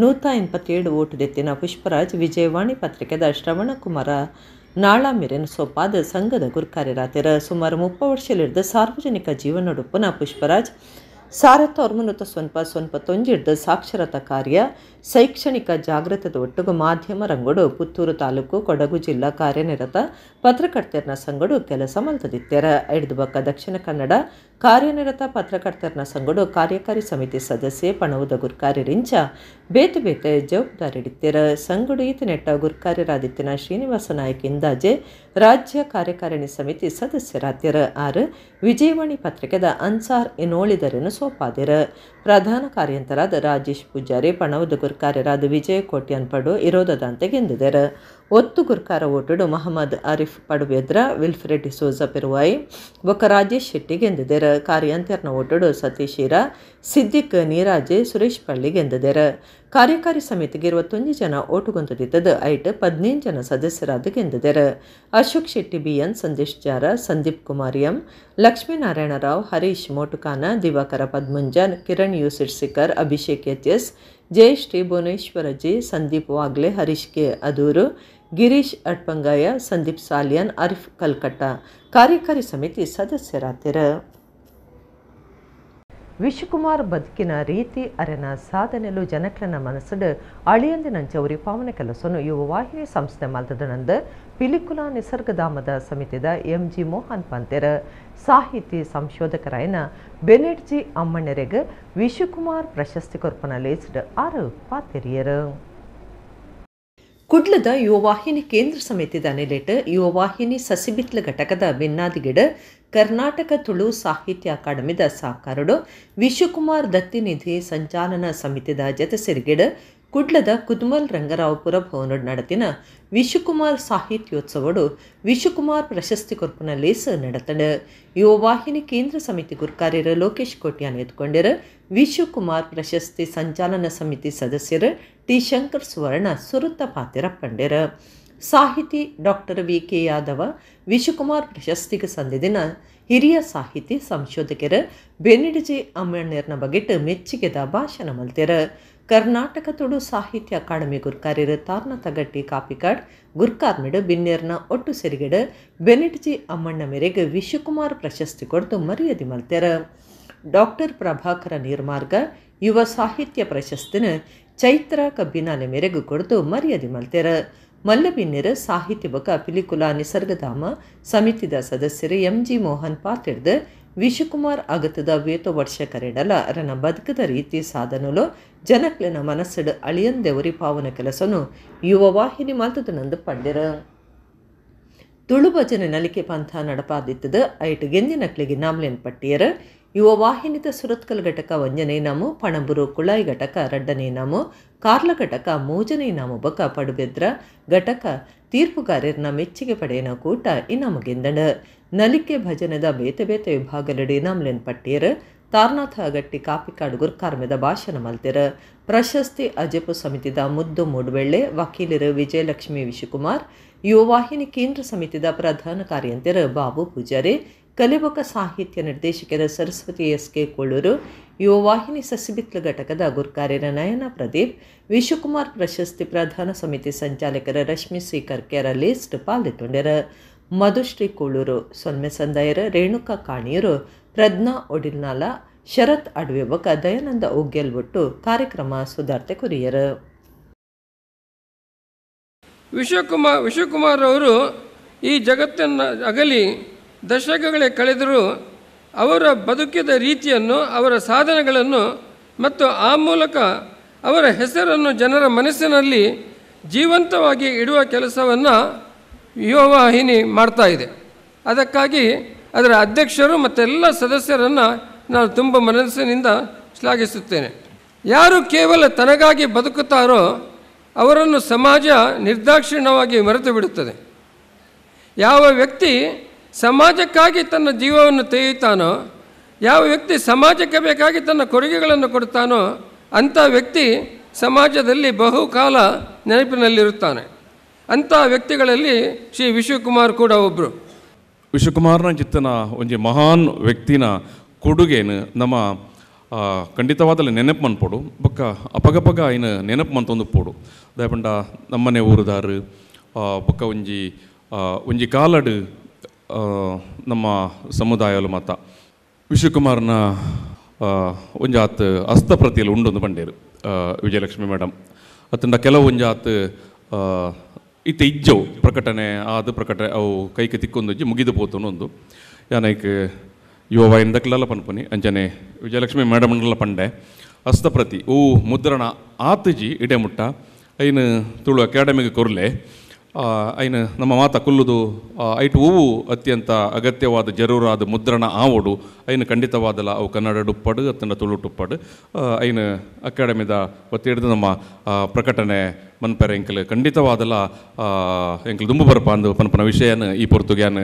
187 ಓಟದೆತ್ತಿನ ಪುಷ್ಪರಾಜ್ ವಿಜಯವಾಣಿ ಪತ್ರಿಕೆದ ಶ್ರವಣಕುಮಾರ ನಾಳ ಮಿರೆನ್ ಸೊಪ್ಪಾದ ಸಂಘದ ಗುರ್ಕಾರ್ಯರಾತೆರ. ಸುಮಾರು 30 ವರ್ಷಲಿಡ್ದ ಸಾರ್ವಜನಿಕ ಜೀವನೊಡುಪುನ ಪುಷ್ಪರಾಜ್ ಸಾರತ್ತ ಹೊರಮುನುತ ಸ್ವಲ್ಪ ತೊಂಜಿಡ್ದ ಸಾಕ್ಷರತಾ ಕಾರ್ಯ, ಶೈಕ್ಷಣಿಕ ಜಾಗೃತದ ಒಟ್ಟಿಗೆ ಮಾಧ್ಯಮ ರಂಗಡು ಪುತ್ತೂರು ತಾಲೂಕು ಕೊಡಗು ಜಿಲ್ಲಾ ಕಾರ್ಯನಿರತ ಪತ್ರಕರ್ತರ ಸಂಘಡು ಕೆಲಸ ಮಲ್ತದಿತ್ತರ. ಐದು ಬಕ್ಕ ದಕ್ಷಿಣ ಕನ್ನಡ ಕಾರ್ಯನಿರತ ಪತ್ರಕರ್ತರ ಸಂಘಡು ಕಾರ್ಯಕಾರಿ ಸಮಿತಿ ಸದಸ್ಯೆ ಪಣವುದ ಗುರ್ಕಾರ್ಯರಿಂಚ ಬೇತೆ ಜವಾಬ್ದಾರಿ ಹಿಡಿತ್ತರ. ಸಂಘಡು ಈತನೆಟ್ಟ ಗುರ್ಕಾರ್ಯರಾದಿತ್ತಿನ ಶ್ರೀನಿವಾಸ ನಾಯಕ್ ಇಂದಾಜೆ ರಾಜ್ಯ ಕಾರ್ಯಕಾರಿಣಿ ಸಮಿತಿ ಸದಸ್ಯರಾತ್ಯರ. 6 ವಿಜಯವಾಣಿ ಪತ್ರಿಕೆದ ಅನ್ಸಾರ್ ಇನೋಳಿದರೆನು ಸೋಪಾದಿರ. ಪ್ರಧಾನ ಕಾರ್ಯಂತರಾದ ರಾಜೇಶ್ ಪೂಜಾರಿ, ಪಣವದ ಗುರ್ಕಾರ್ಯರಾದ ವಿಜಯ ಕೋಟ್ಯಾನ್ ಪಡು ಇರೋಧದಂತೆ ಗೆದ್ದಿದ್ದಾರೆ. ಒತ್ತು ಗುರ್ಕಾರ ಓಟುಡು ಮಹಮ್ಮದ್ ಆರಿಫ್ ಪಡುವೆದ್ರ, ವಿಲ್ಫ್ರೆಡ್ ಡಿಸೋಜ ಪೆರುವಾಯಿ ಬೊಕ್ಕ ರಾಜೇಶ್ ಶೆಟ್ಟಿ ಗೆದ್ದಿದ್ದಾರೆ. ಕಾರ್ಯಾಂತರ್ನ ಓಟುಡು ಸತೀಶ್ ಈರ, ಸಿದ್ದಿಕ್ ನೀರಾಜೆ, ಸುರೇಶ್ ಪಳ್ಳಿ ಗೆದ್ದಿದ್ದಾರೆ. ಕಾರ್ಯಕಾರಿ ಸಮಿತಿಗೆ 21 ಜನ ಓಟುಗೊಂದಿದ್ದದ್ದು ಐಟ್ 15 ಜನ ಸದಸ್ಯರಾದ ಗೆದ್ದಿದ್ದಾರೆ. Ashok Shetty BN, Sandesh Jara, Sandeep Kumar M, Lakshminarayana Rao, Harish Motukana, Diwakara Padmunjan, Kiran U Sirsikar, Abhishek HS, Jayashree Bhuvaneshwara G, Sandeep Wagle, Harish K Aduru, Girish Adpangaya, Sandeep Salian, Arif Kalkatta ಕಾರ್ಯಕಾರಿ ಸಮಿತಿ ಸದಸ್ಯರಾತಿರ. ವಿಶ್ವಕುಮಾರ್ ಬದುಕಿನ ರೀತಿ ಅರೆನ ಸಾಧನೆಲು ಜನಕ್ಲನ ಮನಸ್ಸಡು ಅಳಿಯಂದಿನಂಚ ಉರಿ ಪಾವನ ಕೆಲಸನು ಯುವ ವಾಹಿನಿ ಸಂಸ್ಥೆ ಮಲ್ತದನಂದ ಪಿಲಿಕುಲ ನಿಸರ್ಗಧಾಮದ ಸಮಿತಿದ MG ಮೋಹನ್ ಪಂತೆರ ಸಾಹಿತಿ ಸಂಶೋಧಕರಾಯನ ಬೆನೆಟ್ಜಿ ಅಮ್ಮಣ್ಣರೆಗೆ ವಿಶ್ವಕುಮಾರ್ ಪ್ರಶಸ್ತಿ ಕೊರ್ಪನ ಲೇಸ್ಡ್ 6 ಪಾತೆರಿಯರು. ಕುಡ್ಲದ ಯುವವಾಹಿನಿ ಕೇಂದ್ರ ಸಮಿತಿದ ನೆಲೆಟ್ ಯುವವಾಹಿನಿ ಸಸಿಬಿತ್ಲ ಘಟಕದ ಬೆನ್ನಾದಿಗಿಡ ಕರ್ನಾಟಕ ತುಳು ಸಾಹಿತ್ಯ ಅಕಾಡೆಮಿದ ಸಾಕಾರಡು ವಿಶ್ವಕುಮಾರ್ ದತ್ತಿನಿಧಿ ಸಂಚಾಲನ ಸಮಿತಿದ ಜತೆ ಸೇರಿಗಿಡ ಕುಡ್ಲದ ಕುದ್ಮಲ್ ರಂಗರಾವ್ ಪುರಭವನಡ್ ನಡತಿನ ವಿಶ್ವಕುಮಾರ್ ಸಾಹಿತ್ಯೋತ್ಸವಡು ವಿಶ್ವಕುಮಾರ್ ಪ್ರಶಸ್ತಿ ಕೊರ್ಪನ ಲೇಸ ನಡತಂಡ. ಯುವವಾಹಿನಿ ಕೇಂದ್ರ ಸಮಿತಿ ಗುರ್ಕಾರ್ಯರ ಲೋಕೇಶ್ ಕೋಟ್ಯಾನ್ ಎತ್ಕೊಂಡಿರ. ವಿಶ್ವಕುಮಾರ್ ಪ್ರಶಸ್ತಿ ಸಂಚಾಲನ ಸಮಿತಿ ಸದಸ್ಯರು ಟಿ ಶಂಕರ್ ಸುವರ್ಣ ಸುರುತ್ತ ಪಾತೆರ ಪಂಡೆರ. ಸಾಹಿತಿ ಡಾಕ್ಟರ್ VK ಯಾದವ ವಿಶ್ವಕುಮಾರ್ ಪ್ರಶಸ್ತಿಗೆ ಸಂದಿದಿನ ಹಿರಿಯ ಸಾಹಿತಿ ಸಂಶೋಧಕರ ಬೆನಿಡ್ಜಿ ಅಮ್ಮಣ್ಣರ್ನ ಬಗೆಟ್ ಮೆಚ್ಚುಗೆದ ಭಾಷಣ ಮಲ್ತೆರ. ಕರ್ನಾಟಕ ತುಳು ಸಾಹಿತ್ಯ ಅಕಾಡೆಮಿ ಗುರ್ಕಾರ್ಯರು ತಾರ್ನ ತಗಟ್ಟಿ ಕಾಪಿಕಾಡ್ ಗುರ್ಕಾರ್ಮಿಡ್ ಬಿನ್ನೇರ್ನ ಒಟ್ಟು ಸೇರಿಗೆಡ ಬೆನಿಡ್ಜಿ ಅಮ್ಮಣ್ಣ ಮೇರೆಗೆ ವಿಶ್ವಕುಮಾರ್ ಪ್ರಶಸ್ತಿ ಕೊಡ್ತು ಮರ್ಯಾದೆ ಮಲ್ತೆರ. ಡಾಕ್ಟರ್ ಪ್ರಭಾಕರ ನೀರ್ಮಾರ್ಗ ಯುವ ಸಾಹಿತ್ಯ ಪ್ರಶಸ್ತಿನ ಚೈತ್ರ ಕಬ್ಬಿನಾಲೆ ಮೇರೆಗೆ ಕೊಡ್ತು ಮರ್ಯಾದೆ ಮಲ್ತೆರ. ಮಲ್ಲಬಿನ್ನೆರ ಸಾಹಿತ್ಯ ಬಕ ಪಿಲಿಕುಲ ನಿಸರ್ಗಧಾಮ ಸಮಿತಿದ ಸದಸ್ಯರು MG ಮೋಹನ್ ಪಾತಿಡ್ದ ವಿಶ್ವಕುಮಾರ್ ಅಗತದ ವೇತೋ ವರ್ಷ ಕರೆಡಲ ರನ ಬದುಕದ ರೀತಿ ಸಾಧನಲು ಜನಕ್ಲೆನ ಮನಸ್ಸಡು ಅಳಿಯಂದೆವರಿ ಪಾವನ ಕೆಲಸನು ಯುವ ವಾಹಿನಿ ಮಲ್ತದನಂದು ಪಂಡಿರ. ತುಳು ಭಜನೆ ನಲಿಕೆ ಪಂಥ ನಡಪಾದಿತ್ತದ ಐಟ್ ಗೆಂದಿನಕ್ಲಿಗೆ ನಾಮ್ಲೆನ್ ಪಟ್ಟಿಯರ. ಯುವ ವಾಹಿನಿದ ಸುರತ್ಕಲ್ ಘಟಕ ವಂಜನೆ ನಾಮು, ಪಣಂಬುರು ಕುಳಾಯಿ ಘಟಕ ರಡ್ಡನೇ ನಾಮು, ಕಾರ್ಲ ಘಟಕ ಮೂಜನೇ ನಾಮು ಬಕ ಪಡುಬೆದ್ರ ಘಟಕ ತೀರ್ಪುಗಾರರ್ನ ಮೆಚ್ಚುಗೆ ಪಡೆಯನ ಕೂಟ ಇನಾಮು ಗೆಂದಡ. ನಲಿಕೆ ಭಜನದ ಬೇತೆ ವಿಭಾಗಲಡಿ ನಾಮ್ಲೆನ್ ಪಟ್ಟಿಯರ. ತಾರ್ನಾಥ ಗಟ್ಟಿ ಕಾಪಿಕಾಡು ಗುರ್ಕಾರ್ಮೆದ ಭಾಷಣ ಮಲ್ತೆರ. ಪ್ರಶಸ್ತಿ ಅಜೆಪು ಸಮಿತಿದ ಮುದ್ದು ಮೂಡುಬೆಳ್ಳೆ ವಕೀಲರು ವಿಜಯಲಕ್ಷ್ಮಿ ವಿಶ್ವಕುಮಾರ್. ಯುವ ವಾಹಿನಿ ಕೇಂದ್ರ ಸಮಿತಿದ ಪ್ರಧಾನ ಕಾರ್ಯಂತರ ಬಾಬು ಪೂಜಾರಿ. ಕಲೆಬೊಕ ಸಾಹಿತ್ಯ ನಿರ್ದೇಶಕರ ಸರಸ್ವತಿ SK ಕೋಳೂರು. ಯುವ ವಾಹಿನಿ ಸಸಿಬಿತ್ಲ ಘಟಕದ ಗುರ್ಕಾರ್ಯರ ನಯನ ಪ್ರದೀಪ್. ವಿಶ್ವಕುಮಾರ್ ಪ್ರಶಸ್ತಿ ಪ್ರಧಾನ ಸಮಿತಿ ಸಂಚಾಲಕರ ರಶ್ಮಿ C ಕರ್ಕೆರ ಲಿಸ್ಟ್ ಪಾಲ್ಗೊಂಡರ. ಮಧುಶ್ರೀ ಕೋಳೂರು, ಸೊನ್ಮೆ ಸಂದಾಯರ, ರೇಣುಕಾ ಕಾಣಿಯರು, ಪ್ರಜ್ಞಾ ಒಡಿಲ್ನಾಲ, ಶರತ್ ಅಡ್ವೆ ಬಕ ದಯಾನಂದ ಓಗ್ಯಲ್ ಒಟ್ಟು ಕಾರ್ಯಕ್ರಮ ಸುಧಾರ್ತೆ ಕುರಿಯರು. ವಿಶ್ವಕುಮಾರ್ ಅವರು ಈ ಜಗತ್ತನ್ನು ಅಗಲಿ ದಶಕಗಳೇ ಕಳೆದರೂ ಅವರ ಬದುಕಿದ ರೀತಿಯನ್ನು, ಅವರ ಸಾಧನೆಗಳನ್ನು ಮತ್ತು ಆ ಮೂಲಕ ಅವರ ಹೆಸರನ್ನು ಜನರ ಮನಸ್ಸಿನಲ್ಲಿ ಜೀವಂತವಾಗಿ ಇಡುವ ಕೆಲಸವನ್ನು ಯುವವಾಹಿನಿ ಮಾಡ್ತಾ ಇದೆ. ಅದಕ್ಕಾಗಿ ಅದರ ಅಧ್ಯಕ್ಷರು ಮತ್ತು ಎಲ್ಲ ಸದಸ್ಯರನ್ನು ನಾನು ತುಂಬ ಮನಸ್ಸಿನಿಂದ ಶ್ಲಾಘಿಸುತ್ತೇನೆ. ಯಾರು ಕೇವಲ ತನಗಾಗಿ ಬದುಕುತ್ತಾರೋ ಅವರನ್ನು ಸಮಾಜ ನಿರ್ದಾಕ್ಷಿಣ್ಯವಾಗಿ ಮರೆತು ಬಿಡುತ್ತದೆ. ಯಾವ ವ್ಯಕ್ತಿ ಸಮಾಜಕ್ಕಾಗಿ ತನ್ನ ಜೀವವನ್ನು ತೆಗೆಯುತ್ತಾನೋ, ಯಾವ ವ್ಯಕ್ತಿ ಸಮಾಜಕ್ಕೆ ಬೇಕಾಗಿ ತನ್ನ ಕೊಡುಗೆಗಳನ್ನು ಕೊಡ್ತಾನೋ ಅಂಥ ವ್ಯಕ್ತಿ ಸಮಾಜದಲ್ಲಿ ಬಹುಕಾಲ ನೆನಪಿನಲ್ಲಿರುತ್ತಾನೆ. ಅಂಥ ವ್ಯಕ್ತಿಗಳಲ್ಲಿ ಶ್ರೀ ವಿಶ್ವಕುಮಾರ್ ಕೂಡ ಒಬ್ಬರು. ವಿಶ್ವಕುಮಾರ್ನ ಚಿತ್ತನ ಒಂಜಿ ಮಹಾನ್ ವ್ಯಕ್ತಿನ ಕೊಡುಗೆನು ನಮ್ಮ ಖಂಡಿತವಾದಲ್ಲಿ ನೆನಪು ಮನ್ಪೋಡು ಬೊಕ್ಕ ಅಪಗಪಗ ಇನ್ನು ನೆನಪು ಮಂತೊಂದು ಪೋಡು ದಯಪಂಡ ನಮ್ಮನೆ ಊರುದಾರು ಬೊಕ್ಕ ಒಂಜಿ ಕಾಲಡು ನಮ್ಮ ಸಮುದಾಯಲು ಮಾತ ವಿಶ್ವಕುಮಾರ್ನ ಒಂಜಾತ್ ಹಸ್ತಪ್ರತಿಯಲ್ಲಿ ಉಂಡೊಂದು ಬಂಡೇರು ವಿಜಯಲಕ್ಷ್ಮಿ ಮೇಡಮ್ ಅತ್ತಂಡ ಕೆಲವು ಒಂಜಾತ್ ಇತ್ತೆ ಇಜ್ಜವು ಪ್ರಕಟಣೆ ಪ್ರಕಟಣೆ ಅವು ಕೈಗೆ ತಿಕ್ಕೊಂದು ಮುಗಿದು ಪೋತೊಂದು ಯಾನೈಕ್ ಯುವವಾಯಿನದಕ್ಲೆಲ್ಲ ಪನ್ಪುನಿ ಅಂಚನೆ ವಿಜಯಲಕ್ಷ್ಮಿ ಮೇಡಮ್ನೆಲ್ಲ ಪಂಡೆ ಹಸ್ತಪ್ರತಿ ಓ ಮುದ್ರಣ ಆತಜಿ ಇಡೆ ಮುಟ್ಟ ಐನು ತುಳು ಅಕಾಡೆಮಿಗೆ ಕೊರ್ಲೆ ಐನು ನಮ್ಮ ಮಾತ ಕುಲ್ಲುದು ಐಟು ಹೂವು ಅತ್ಯಂತ ಅಗತ್ಯವಾದ ಜರೂರಾದ ಮುದ್ರಣ ಆವೋಡು ಐನು ಖಂಡಿತವಾದಲ್ಲ ಅವು ಕನ್ನಡ ಡುಪ್ಪಡು ಅತ್ತಂಡ ತುಳು ಟುಪ್ಪಡು ಐನು ಅಕಾಡೆಮಿದ ಒತ್ತಿಡ್ದು ನಮ್ಮ ಪ್ರಕಟಣೆ ಮನ್ಪೆರೆ ಎಂಕಲು ಖಂಡಿತವಾದಲ್ಲ ಎಂಕಲು ದುಂಬು ಬರ್ಪ ಅಂದು ಪನ್ಪನ ವಿಷಯನ ಈ ಪೊರ್ತುಗ್ಯಾನ್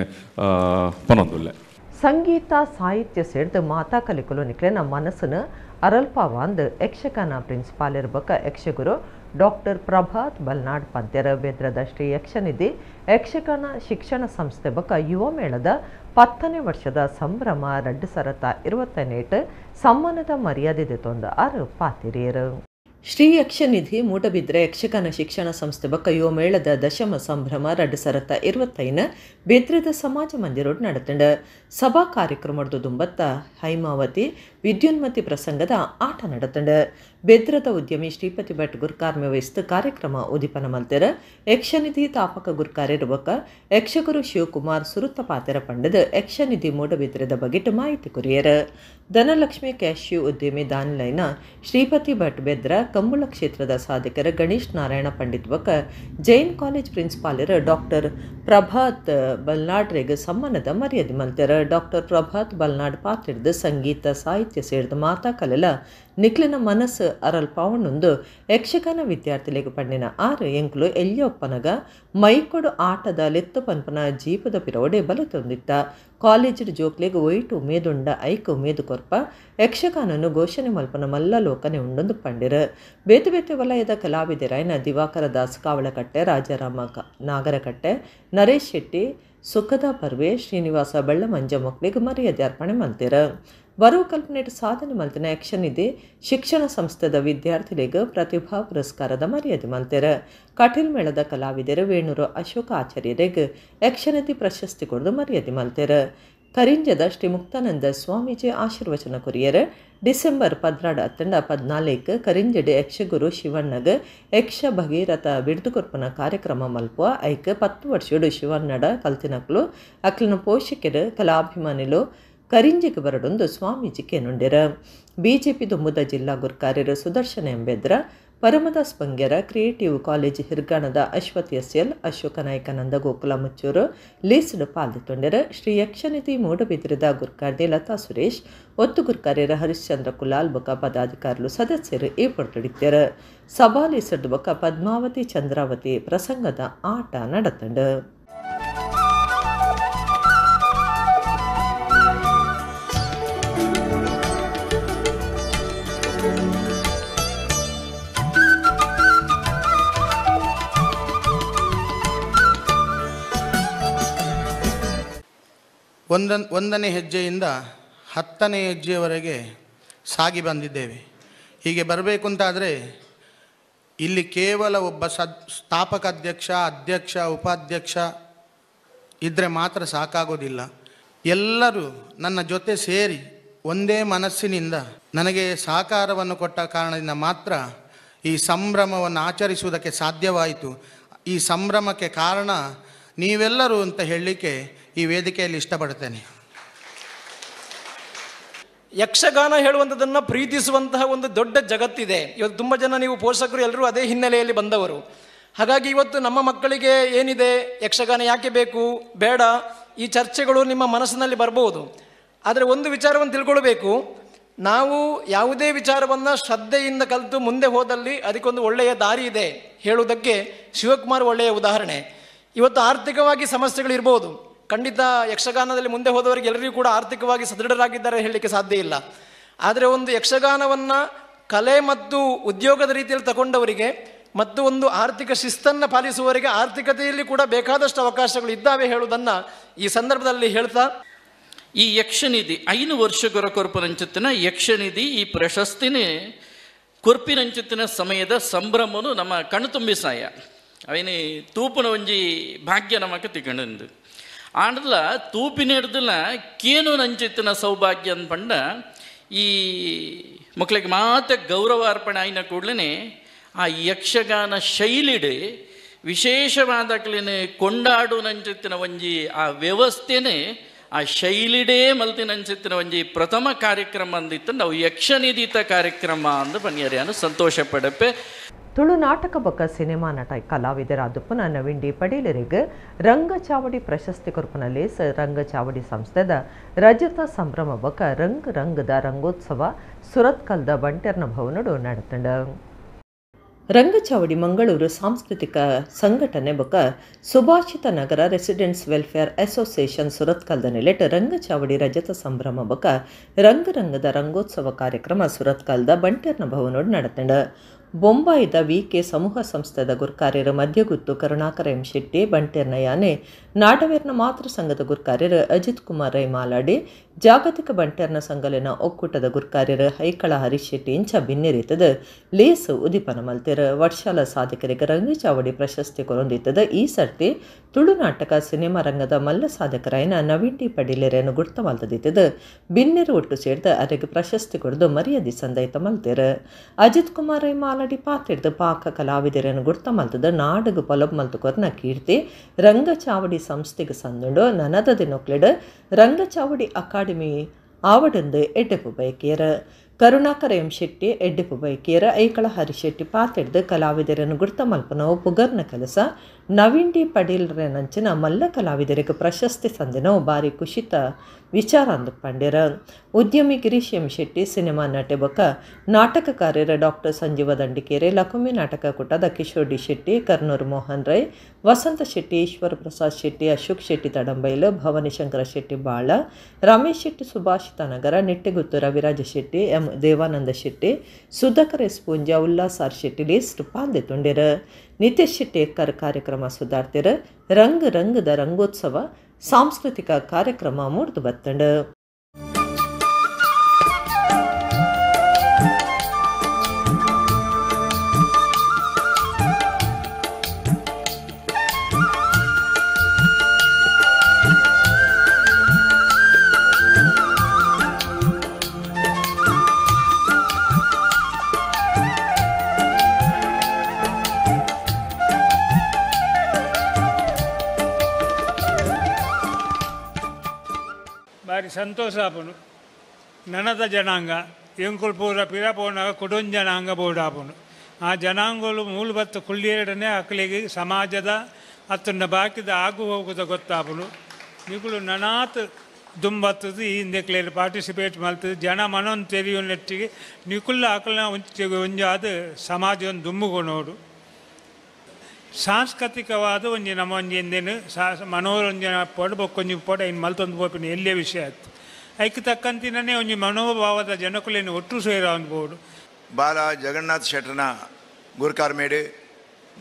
ಪನೊಂದುಲ್ಲೆ ಸಂಗೀತ ಸಾಹಿತ್ಯ ಸೇರಿದ ಮಾತಾ ಕಲಿಕಲು ನಿಕ್ಲೆನ ಮನಸ್ಸನ್ನು ಅರಲ್ಪಾವಾಂದ್ ಯಕ್ಷಗಾನ ಪ್ರಿನ್ಸಿಪಾಲ್ ಇರ್ಬೇಕ ಯಕ್ಷಗುರು ಡಾಕ್ಟರ್ ಪ್ರಭಾತ್ ಬಲ್ನಾಡ್ ಪಂತ್ಯರ ಬೆದ್ರದ ಶ್ರೀ ಯಕ್ಷನಿಧಿ ಯಕ್ಷಗಾನ ಶಿಕ್ಷಣ ಸಂಸ್ಥೆ ಬಕ ಯುವ ಮೇಳದ 10ನೇ ವರ್ಷದ ಸಂಭ್ರಮ 2028 ಸಮ್ಮಾನದ ಮರ್ಯಾದೆ ತೊಂದ 6 ಪಾತಿರಿಯರು. ಶ್ರೀ ಯಕ್ಷನಿಧಿ ಮೂಡಬಿದ್ರೆ ಯಕ್ಷಗಾನ ಶಿಕ್ಷಣ ಸಂಸ್ಥೆ ಬಕ ಯುವ ಮೇಳದ ದಶಮ ಸಂಭ್ರಮ 2025 ಬೇದ್ರದ ಸಮಾಜ ಮಂದಿರೋಡ್ ನಡೆತಂಡ ಸಭಾ ಕಾರ್ಯಕ್ರಮದ ದುಂಬತ್ತ ಹೈಮಾವತಿ ವಿದ್ಯುನ್ಮತಿ ಪ್ರಸಂಗದ ಆಟ ನಡೆತಂಡ ಬೇದ್ರದ ಉದ್ಯಮಿ ಶ್ರೀಪತಿ ಭಟ್ ಗುರ್ಕಾರ್ಮೆ ವಹಿಸಿದ ಕಾರ್ಯಕ್ರಮ ಉದಿಪನ ಮಲ್ತೆರ ಯಕ್ಷನಿಧಿ ತಾಪಕ ಗುರ್ಕಾರಿರುವಕ ಯಕ್ಷಗುರು ಶಿವಕುಮಾರ್ ಸುರುತ್ತ ಪಾತೆರ ಪಂಡದ ಯಕ್ಷನಿಧಿ ಮೂಡಬಿದ್ರದ ಬಗೆಟ್ ಮಾಹಿತಿ ಕುರಿಯರ ಧನಲಕ್ಷ್ಮಿ ಕ್ಯಾಶ್ಯೂ ಉದ್ಯಮಿ ದಾನಿಲೈನ ಶ್ರೀಪತಿ ಭಟ್ ಬೆದ್ರ ಕಂಬುಳ ಕ್ಷೇತ್ರದ ಸಾಧಕರ ಗಣೇಶ್ ನಾರಾಯಣ ಪಂಡಿತ್ ಬಕ ಜೈನ್ ಕಾಲೇಜ್ ಪ್ರಿನ್ಸಿಪಾಲರ್ ಡಾಕ್ಟರ್ ಪ್ರಭಾತ್ ಬಲ್ನಾಡ್ ರೆಗ್ ಸಮ್ಮಾನದ ಮರ್ಯಾದೆ ಮಲ್ತೆರ ಡಾಕ್ಟರ್ ಪ್ರಭಾತ್ ಬಲ್ನಾಡ್ ಪಾತ್ರಿಡ್ದ ಸಂಗೀತ ಸಾಹಿತ್ಯ ಸೇರಿದ ಮಾತಾ ಕಲೆಲ ನಿಕ್ಲಿನ ಮನಸ್ಸು ಅರಲ್ಪಾವಣ್ಣೊಂದು ಯಕ್ಷಗಾನ ವಿದ್ಯಾರ್ಥಿಗಳಿಗೆ ಪಂಡಿನ 6 ಎಂಕ್ಲು ಎಲ್ಲಿಯೊಪ್ಪನಗ ಮೈಕೊಡು ಆಟದ ಲೆತ್ತು ಪನ್ಪನ ಜೀಪದ ಪಿರವಡೆ ಬಲತೊಂದಿತ್ತ ಕಾಲೇಜ್ ಜೋಕ್ಲೆಗ್ ಒಯ್ಟು ಉಮೇದುಂಡ ಐಕ ಉಮೇದು ಕೊರ್ಪ ಯಕ್ಷಗಾನನು ಘೋಷಣೆ ಮಲ್ಪನ ಮಲ್ಲ ಲೋಕನೆ ಉಂಡೊಂದು ಪಂಡಿರ ಬೇತೆ ಬೇತೆ ವಲಯದ ಕಲಾವಿದರಾಯನ ದಿವಾಕರ ದಾಸ್ ಕಾವಳಕಟ್ಟೆ ರಾಜಾರಾಮ ನಾಗರಕಟ್ಟೆ ನರೇಶ್ ಶೆಟ್ಟಿ ಸುಖದ ಪರ್ವೆ ಶ್ರೀನಿವಾಸ ಬಳ್ಳ ಮಂಜ ಮಕ್ಕಳಿಗೆ ಮರ್ಯಾದೆ ಅರ್ಪಣೆ ಮಲ್ತಿರ ಬರುವ ಕಲ್ಪನೆಟ್ ಸಾಧನೆ ಮಲ್ತಿನ ಯಕ್ಷನಿಧಿ ಶಿಕ್ಷಣ ಸಂಸ್ಥೆದ ವಿದ್ಯಾರ್ಥಿಗಳಿಗೆ ಪ್ರತಿಭಾ ಪುರಸ್ಕಾರದ ಮರ್ಯಾದೆ ಮಲ್ತಿರ ಕಟೀಲ್ ಮೇಳದ ಕಲಾವಿದರು ವೇಣೂರು ಅಶೋಕ ಆಚಾರ್ಯರಿಗೆ ಯಕ್ಷನಿಧಿ ಪ್ರಶಸ್ತಿ ಕೊಡದು ಮರ್ಯಾದೆ ಮಲ್ತಿರ ಕರಿಂಜದ ಶ್ರೀ ಮುಕ್ತಾನಂದ ಸ್ವಾಮೀಜಿ ಆಶೀರ್ವಚನ ಕುರಿಯರ ಡಿಸೆಂಬರ್ 14 ಕರಿಂಜಡೆ ಯಕ್ಷಗುರು ಶಿವಣ್ಣಗ ಯಕ್ಷ ಭಗೀರಥ ಬಿಡ್ದುಕೊರ್ಪನ ಕಾರ್ಯಕ್ರಮ ಮಲ್ಪುವ ಐಕ 10 ವರ್ಷಡು ಶಿವಣ್ಣಡ ಕಲ್ತಿನಕ್ಲು ಅಕ್ಲಿನ ಪೋಷಕರು ಕಲಾಭಿಮಾನಿಲು ಕರಿಂಜಿಗೆ ಬರಡೊಂದು ಸ್ವಾಮೀಜಿಗೆ ನುಂಡಿರ ಬಿಜೆಪಿ ದುಮ್ಮುದ ಜಿಲ್ಲಾ ಗುರ್ಕಾರ್ಯರು ಸುದರ್ಶನ ಎಂಬೆದ್ರ ಪರಮದಾಸ್ ಬಂಗ್ಯರ ಕ್ರಿಯೇಟಿವ್ ಕಾಲೇಜ್ ಹಿರ್ಗಾಣದ ಅಶ್ವಥ್ ಎಸ್ಎಲ್ ಅಶೋಕ ನಾಯಕನಂದ ಗೋಕುಲ ಮುಚ್ಚೂರು ಲೀಸ್ಡ್ ಪಾಲ್ದಿತೊಂಡರ ಶ್ರೀ ಯಕ್ಷನಿಧಿ ಮೂಡಬಿದ್ರದ ಗುರ್ಕಾರ್ದೆ ಲತಾ ಸುರೇಶ್ ಒತ್ತು ಗುರ್ಕಾರ್ಯರ ಹರಿಶ್ಚಂದ್ರ ಕುಲಾಲ್ ಬೊಕ ಪದಾಧಿಕಾರಿಗಳು ಸದಸ್ಯರು ಈ ಪೊರ್ತಡಿತ್ಯರ ಸಭಾ ಲೀಸಡ್ ಬೊಕ ಪದ್ಮಾವತಿ ಚಂದ್ರಾವತಿ ಪ್ರಸಂಗದ ಆಟ ನಡೆತಂಡ ಒಂದನೇ ಹೆಜ್ಜೆಯಿಂದ 10ನೇ ಹೆಜ್ಜೆಯವರೆಗೆ ಸಾಗಿ ಬಂದಿದ್ದೇವೆ. ಹೀಗೆ ಬರಬೇಕು ಅಂತಾದರೆ ಇಲ್ಲಿ ಕೇವಲ ಒಬ್ಬ ಸ್ಥಾಪಕ ಅಧ್ಯಕ್ಷ ಉಪಾಧ್ಯಕ್ಷ ಇದ್ದರೆ ಮಾತ್ರ ಸಾಕಾಗೋದಿಲ್ಲ. ಎಲ್ಲರೂ ನನ್ನ ಜೊತೆ ಸೇರಿ ಒಂದೇ ಮನಸ್ಸಿನಿಂದ ನನಗೆ ಸಹಕಾರವನ್ನು ಕೊಟ್ಟ ಕಾರಣದಿಂದ ಮಾತ್ರ ಈ ಸಂಭ್ರಮವನ್ನು ಆಚರಿಸುವುದಕ್ಕೆ ಸಾಧ್ಯವಾಯಿತು. ಈ ಸಂಭ್ರಮಕ್ಕೆ ಕಾರಣ ನೀವೆಲ್ಲರೂ ಅಂತ ಹೇಳಲಿಕ್ಕೆ ಈ ವೇದಿಕೆಯಲ್ಲಿ ಇಷ್ಟಪಡ್ತೇನೆ. ಯಕ್ಷಗಾನ ಹೇಳುವಂಥದ್ದನ್ನು ಪ್ರೀತಿಸುವಂತಹ ಒಂದು ದೊಡ್ಡ ಜಗತ್ತಿದೆ. ಇವತ್ತು ತುಂಬ ಜನ ನೀವು ಪೋಷಕರು ಎಲ್ಲರೂ ಅದೇ ಹಿನ್ನೆಲೆಯಲ್ಲಿ ಬಂದವರು. ಹಾಗಾಗಿ ಇವತ್ತು ನಮ್ಮ ಮಕ್ಕಳಿಗೆ ಏನಿದೆ, ಯಕ್ಷಗಾನ ಯಾಕೆ ಬೇಕು ಬೇಡ, ಈ ಚರ್ಚೆಗಳು ನಿಮ್ಮ ಮನಸ್ಸಿನಲ್ಲಿ ಬರ್ಬೋದು. ಆದರೆ ಒಂದು ವಿಚಾರವನ್ನು ತಿಳ್ಕೊಳ್ಬೇಕು, ನಾವು ಯಾವುದೇ ವಿಚಾರವನ್ನು ಶ್ರದ್ಧೆಯಿಂದ ಕಲಿತು ಮುಂದೆ ಹೋದಲ್ಲಿ ಅದಕ್ಕೊಂದು ಒಳ್ಳೆಯ ದಾರಿ ಇದೆ. ಹೇಳುವುದಕ್ಕೆ ಶಿವಕುಮಾರ್ ಒಳ್ಳೆಯ ಉದಾಹರಣೆ. ಇವತ್ತು ಆರ್ಥಿಕವಾಗಿ ಸಮಸ್ಯೆಗಳಿರ್ಬೋದು, ಖಂಡಿತ ಯಕ್ಷಗಾನದಲ್ಲಿ ಮುಂದೆ ಹೋದವರಿಗೆ ಎಲ್ಲರಿಗೂ ಕೂಡ ಆರ್ಥಿಕವಾಗಿ ಸದೃಢರಾಗಿದ್ದಾರೆ ಹೇಳಲಿಕ್ಕೆ ಸಾಧ್ಯ ಇಲ್ಲ. ಆದರೆ ಒಂದು ಯಕ್ಷಗಾನವನ್ನು ಕಲೆ ಮತ್ತು ಉದ್ಯೋಗದ ರೀತಿಯಲ್ಲಿ ತಗೊಂಡವರಿಗೆ ಮತ್ತು ಒಂದು ಆರ್ಥಿಕ ಶಿಸ್ತನ್ನು ಪಾಲಿಸುವವರಿಗೆ ಆರ್ಥಿಕತೆಯಲ್ಲಿ ಕೂಡ ಬೇಕಾದಷ್ಟು ಅವಕಾಶಗಳು ಇದ್ದಾವೆ ಹೇಳುವುದನ್ನು ಈ ಸಂದರ್ಭದಲ್ಲಿ ಹೇಳ್ತಾ, ಈ ಯಕ್ಷನಿಧಿ 5 ವರ್ಷಗಳ ಕೊರ್ಪುರಂಚಿತ್ತಿನ ಯಕ್ಷನಿಧಿ ಈ ಪ್ರಶಸ್ತಿನೇ ಕೊರ್ಪಿರಂಚಿತ್ತಿನ ಸಮಯದ ಸಂಭ್ರಮನು ನಮ್ಮ ಕಣ್ಣು ತುಂಬಿ ಸಾಯ ಅವನಿ ತೂಪುನ ಒಂಜಿ ಭಾಗ್ಯ ನಮಕ್ಕೆ ತಿಗೊಂಡು ಆಂಡ್ಲ ತೂಪಿನ ಹಿಡ್ದಲ್ಲ ಕೇನು ನಂಚಿತ್ತಿನ ಸೌಭಾಗ್ಯ ಅಂದ್ಪಂಡ ಈ ಮಕ್ಕಳಿಗೆ ಮಾತ್ರ ಗೌರವ ಅರ್ಪಣೆ ಆಯ್ನ ಕೂಡಲೇ ಆ ಯಕ್ಷಗಾನ ಶೈಲಿಡೆ ವಿಶೇಷವಾದಕ್ಲೇನೆ ಕೊಂಡಾಡು ನಂಚಿತ್ತಿನ ಒಂಜಿ ಆ ವ್ಯವಸ್ಥೆನೇ ಆ ಶೈಲಿಡೇ ಮಲ್ತಿನ ಅಂಚಿತ್ತಿನ ಒಂಜಿ ಪ್ರಥಮ ಕಾರ್ಯಕ್ರಮ ಅಂದಿತ್ತು ನಾವು ಯಕ್ಷನಿಧಿತ ಕಾರ್ಯಕ್ರಮ ಅಂದು ಪನ್ಯರಿಯನ್ನು ಸಂತೋಷ ಪಡಪೆ. ತುಳು ನಾಟಕ ಬೊಕ್ಕ ಸಿನಿಮಾ ನಟ ಕಲಾವಿದರಾದುಪ್ಪುನ ನವೀನ್ ಡಿ ಪಡೀಲರಿಗೆ ರಂಗಚಾವಡಿ ಪ್ರಶಸ್ತಿ ಕೊರ್ಪುನ ಲೇಸ್ ರಂಗಚಾವಡಿ ಸಂಸ್ಥೆದ ರಜತ ಸಂಭ್ರಮ ಬೊಕ್ಕ ರಂಗದ ರಂಗೋತ್ಸವ ಸುರತ್ಕಲ್ದ ಬಂಟೆರ್ನ ಭವನಡು ನಡೆತಂಡ. ರಂಗಚಾವಡಿ ಮಂಗಳೂರು ಸಾಂಸ್ಕೃತಿಕ ಸಂಘಟನೆ ಬೊಕ್ಕ ಸುಭಾಷಿತ ನಗರ ರೆಸಿಡೆಂಟ್ಸ್ ವೆಲ್ಫೇರ್ ಅಸೋಸಿಯೇಷನ್ ಸುರತ್ಕಲ್ದ ನೆಲೆಟ್ ರಂಗಚಾವಡಿ ರಜತ ಸಂಭ್ರಮ ಬೊಕ್ಕ ರಂಗದ ರಂಗೋತ್ಸವ ಕಾರ್ಯಕ್ರಮ ಸುರತ್ಕಲ್ದ ಬಂಟೆರ್ನ ಭವನೋಡು ನಡೆತಂಡ. ಬೊಂಬಾಯಿದ ವಿಕೆ ಸಮೂಹ ಸಂಸ್ಥೆದ ಗುರ್ಕಾರ್ಯರು ಮಧ್ಯಗುತ್ತು ಕರುಣಾಕರ ಎಂ ಶೆಟ್ಟಿ ಬಂಟೆರ್ನ ಯಾನೆ ನಾಡವೇರ್ನ ಮಾತೃ ಸಂಘದ ಗುರ್ಕಾರ್ಯರು ಅಜಿತ್ ಕುಮಾರ್ ರೈ ಮಾಲಾಡಿ ಜಾಗತಿಕ ಬಂಟೆರ್ನ ಸಂಘಲಿನ ಒಕ್ಕೂಟದ ಗುರ್ಕಾರ್ಯರು ಹೈಕಳ ಹರೀಶ್ ಶೆಟ್ಟಿ ಇಂಚ ಭಿನ್ನಿರಿತದ ಲೇಸು ಉದಿಪನ ಮಲ್ತೆರ ವರ್ಷಾಲ ಸಾಧಕರಿಗೆ ರಂಗಚಾವಡಿ ಪ್ರಶಸ್ತಿ ಕೊರೊಂದಿತ್ತದ. ಈ ಸರ್ತಿ ತುಳು ನಾಟಕ ಸಿನಿಮಾ ರಂಗದ ಮಲ್ಲ ಸಾಧಕರಾಯನ ನವೀನ್ ಡಿ ಪಡೀಲರೇನು ಗುರ್ತ ಮಲ್ತದಿತ್ತದ ಭಿನ್ನಿರು ಒಟ್ಟು ಸೇರ್ದ ಅವರಿಗೆ ಪ್ರಶಸ್ತಿ ಕೊಡದು ಮರ್ಯಾದಿ ಸಂದೈತ ಮಲ್ತೆರ. ಅಜಿತ್ ಕುಮಾರ್ ರೈ ಮಾಲಾಡಿ ಪಾತ್ರಿಡ್ದು ಪಾಕ ಕಲಾವಿದರೇನು ಗುರ್ತ ಮಲ್ತದ ನಾಡಗು ಪೊಲಬ್ ಮಲ್ತುಕೊರ್ನ ಕೀರ್ತಿ ರಂಗಚಾವಡಿ ಸಂಸ್ಥೆಗೆ ಸಂದುಂಡು ನನದ ದಿನೊಕ್ಲೆಡ್ ರಂಗಚಾವಡಿ ಅಕಾಡೆಮಿ ಆವಡಂದು ಎಡ್ಡೆಪು ಬೈಕಿಯರ ಕರುಣಾಕರ ಎಂ ಶೆಟ್ಟಿ ಎಡ್ಡೆಪು ಬೈಕಿಯರ ಐಕಳ ಹರಿಶೆಟ್ಟಿ ಪಾತೆಡ್ದು ಕಲಾವಿದರನ್ನು ಗುರ್ತ ಮಲ್ಪನವು ಪುಗರ್ನ ಕೆಲಸ ನವೀನ್ ಡಿ ಪಡೀಲ್ರನಂಚಿನ ಮಲ್ಲ ಕಲಾವಿದರಿಗೆ ಪ್ರಶಸ್ತಿ ಸಂದಿನವು ಬಾರಿ ಖುಷಿತ ವಿಚಾರ ಅಂದು ಪಂಡ್ಯರ. ಉದ್ಯಮಿ ಗಿರೀಶ್ ಎಂ ಶೆಟ್ಟಿ ಸಿನಿಮಾ ನಟೆ ಬೊಕ್ಕ ನಾಟಕಕಾರ್ಯರ ಡಾಕ್ಟರ್ ಸಂಜೀವ ದಂಡಿಕೇರೆ ಲಕುಮಿ ನಾಟಕ ಕೂಟದ Kishore D Shetty Karnur Mohan Rai Vasantha Shetty Eshwara Prasad Shetty Ashok Shetty Tadambail Bhavani Shankara Shetty Bala Ramesh Shetty Subhashita Nagara Nittegutthu Raviraja Shetty M Devananda Shetty Sudhakar S Poonja Ullas R Shetty list ಪಾಲ್ದೆ ತುಂಡಿರ. ನಿತೇಶ್ ಶೆಟ್ಟಿ ಎಕ್ಕರ್ ಕಾರ್ಯಕ್ರಮ ಸುಧಾರ್ತಿರ ರಂಗದ ರಂಗೋತ್ಸವ ಸಾಂಸ್ಕೃತಿಕ ಕಾರ್ಯಕ್ರಮ ಮೂಡ್ದು ಬತ್ತಂಡ. ಬಾರಿ ಸಂತೋಷ ಆಪುನು. ನನದ ಜನಾಂಗ ಎಂಕುಲು ಪೂರ ಪಿರಪೋನಾಗ ಕುಟುಂಬ ಜನಾಂಗ ಬೋರ್ಡ್ ಆಪುನು. ಆ ಜನಾಂಗಗಳು ಮೂಲಭೂತ ಕುಳ್ಳಿಯರಡನೆ ಅಕ್ಕಲಿಗೆ ಸಮಾಜದ ಅತ್ತನ್ನ ಬಾಕಿದ ಆಗು ಹೋಗುದ ಗೊತ್ತಾಪುನು. ನಿಗುಳು ನನಾತ್ ದುಂಬತ್ತದು ಈ ಹಿಂದೆಕ್ಲೇಲಿ ಪಾರ್ಟಿಸಿಪೇಟ್ ಮಾಡ್ತದೆ ಜನ ಮನೊಂದು ತೆರೆಯೋ ನೆಟ್ಟಿಗೆ ನಿಕುಲ್ಲ ಅಕಲ್ನ ಒಂಜಾದ ಸಮಾಜವನ್ನು ದುಮ್ಮುಗೊನೋಡು ಸಾಂಸ್ಕೃತಿಕವಾದ ಒಂಜಿ ನಮ್ಮ ಒಂಜಿ ಎಂದೇನು ಮನೋರಂಜನೆ ಪೋಡು ಬೊಕ್ಕೊಂಜಿ ಪೋಡ ಇನ್ನು ಮಲ್ತೊಂದು ಪೋಪಿನ ಎಲ್ಲೇ ವಿಷಯ ಆಯ್ತು ಐಕ್ ತಕ್ಕಂತಿನೇ ಒಂಜಿ ಮನೋಭಾವದ ಜನಕುಲೇನು ಒಟ್ಟು ಸೇರ ಅನ್ಬೋದು. ಬಾಲ ಜಗನ್ನಾಥ್ ಶೆಟ್ಟರ್ನ ಗುರ್ಕಾರ್ಮೇಡು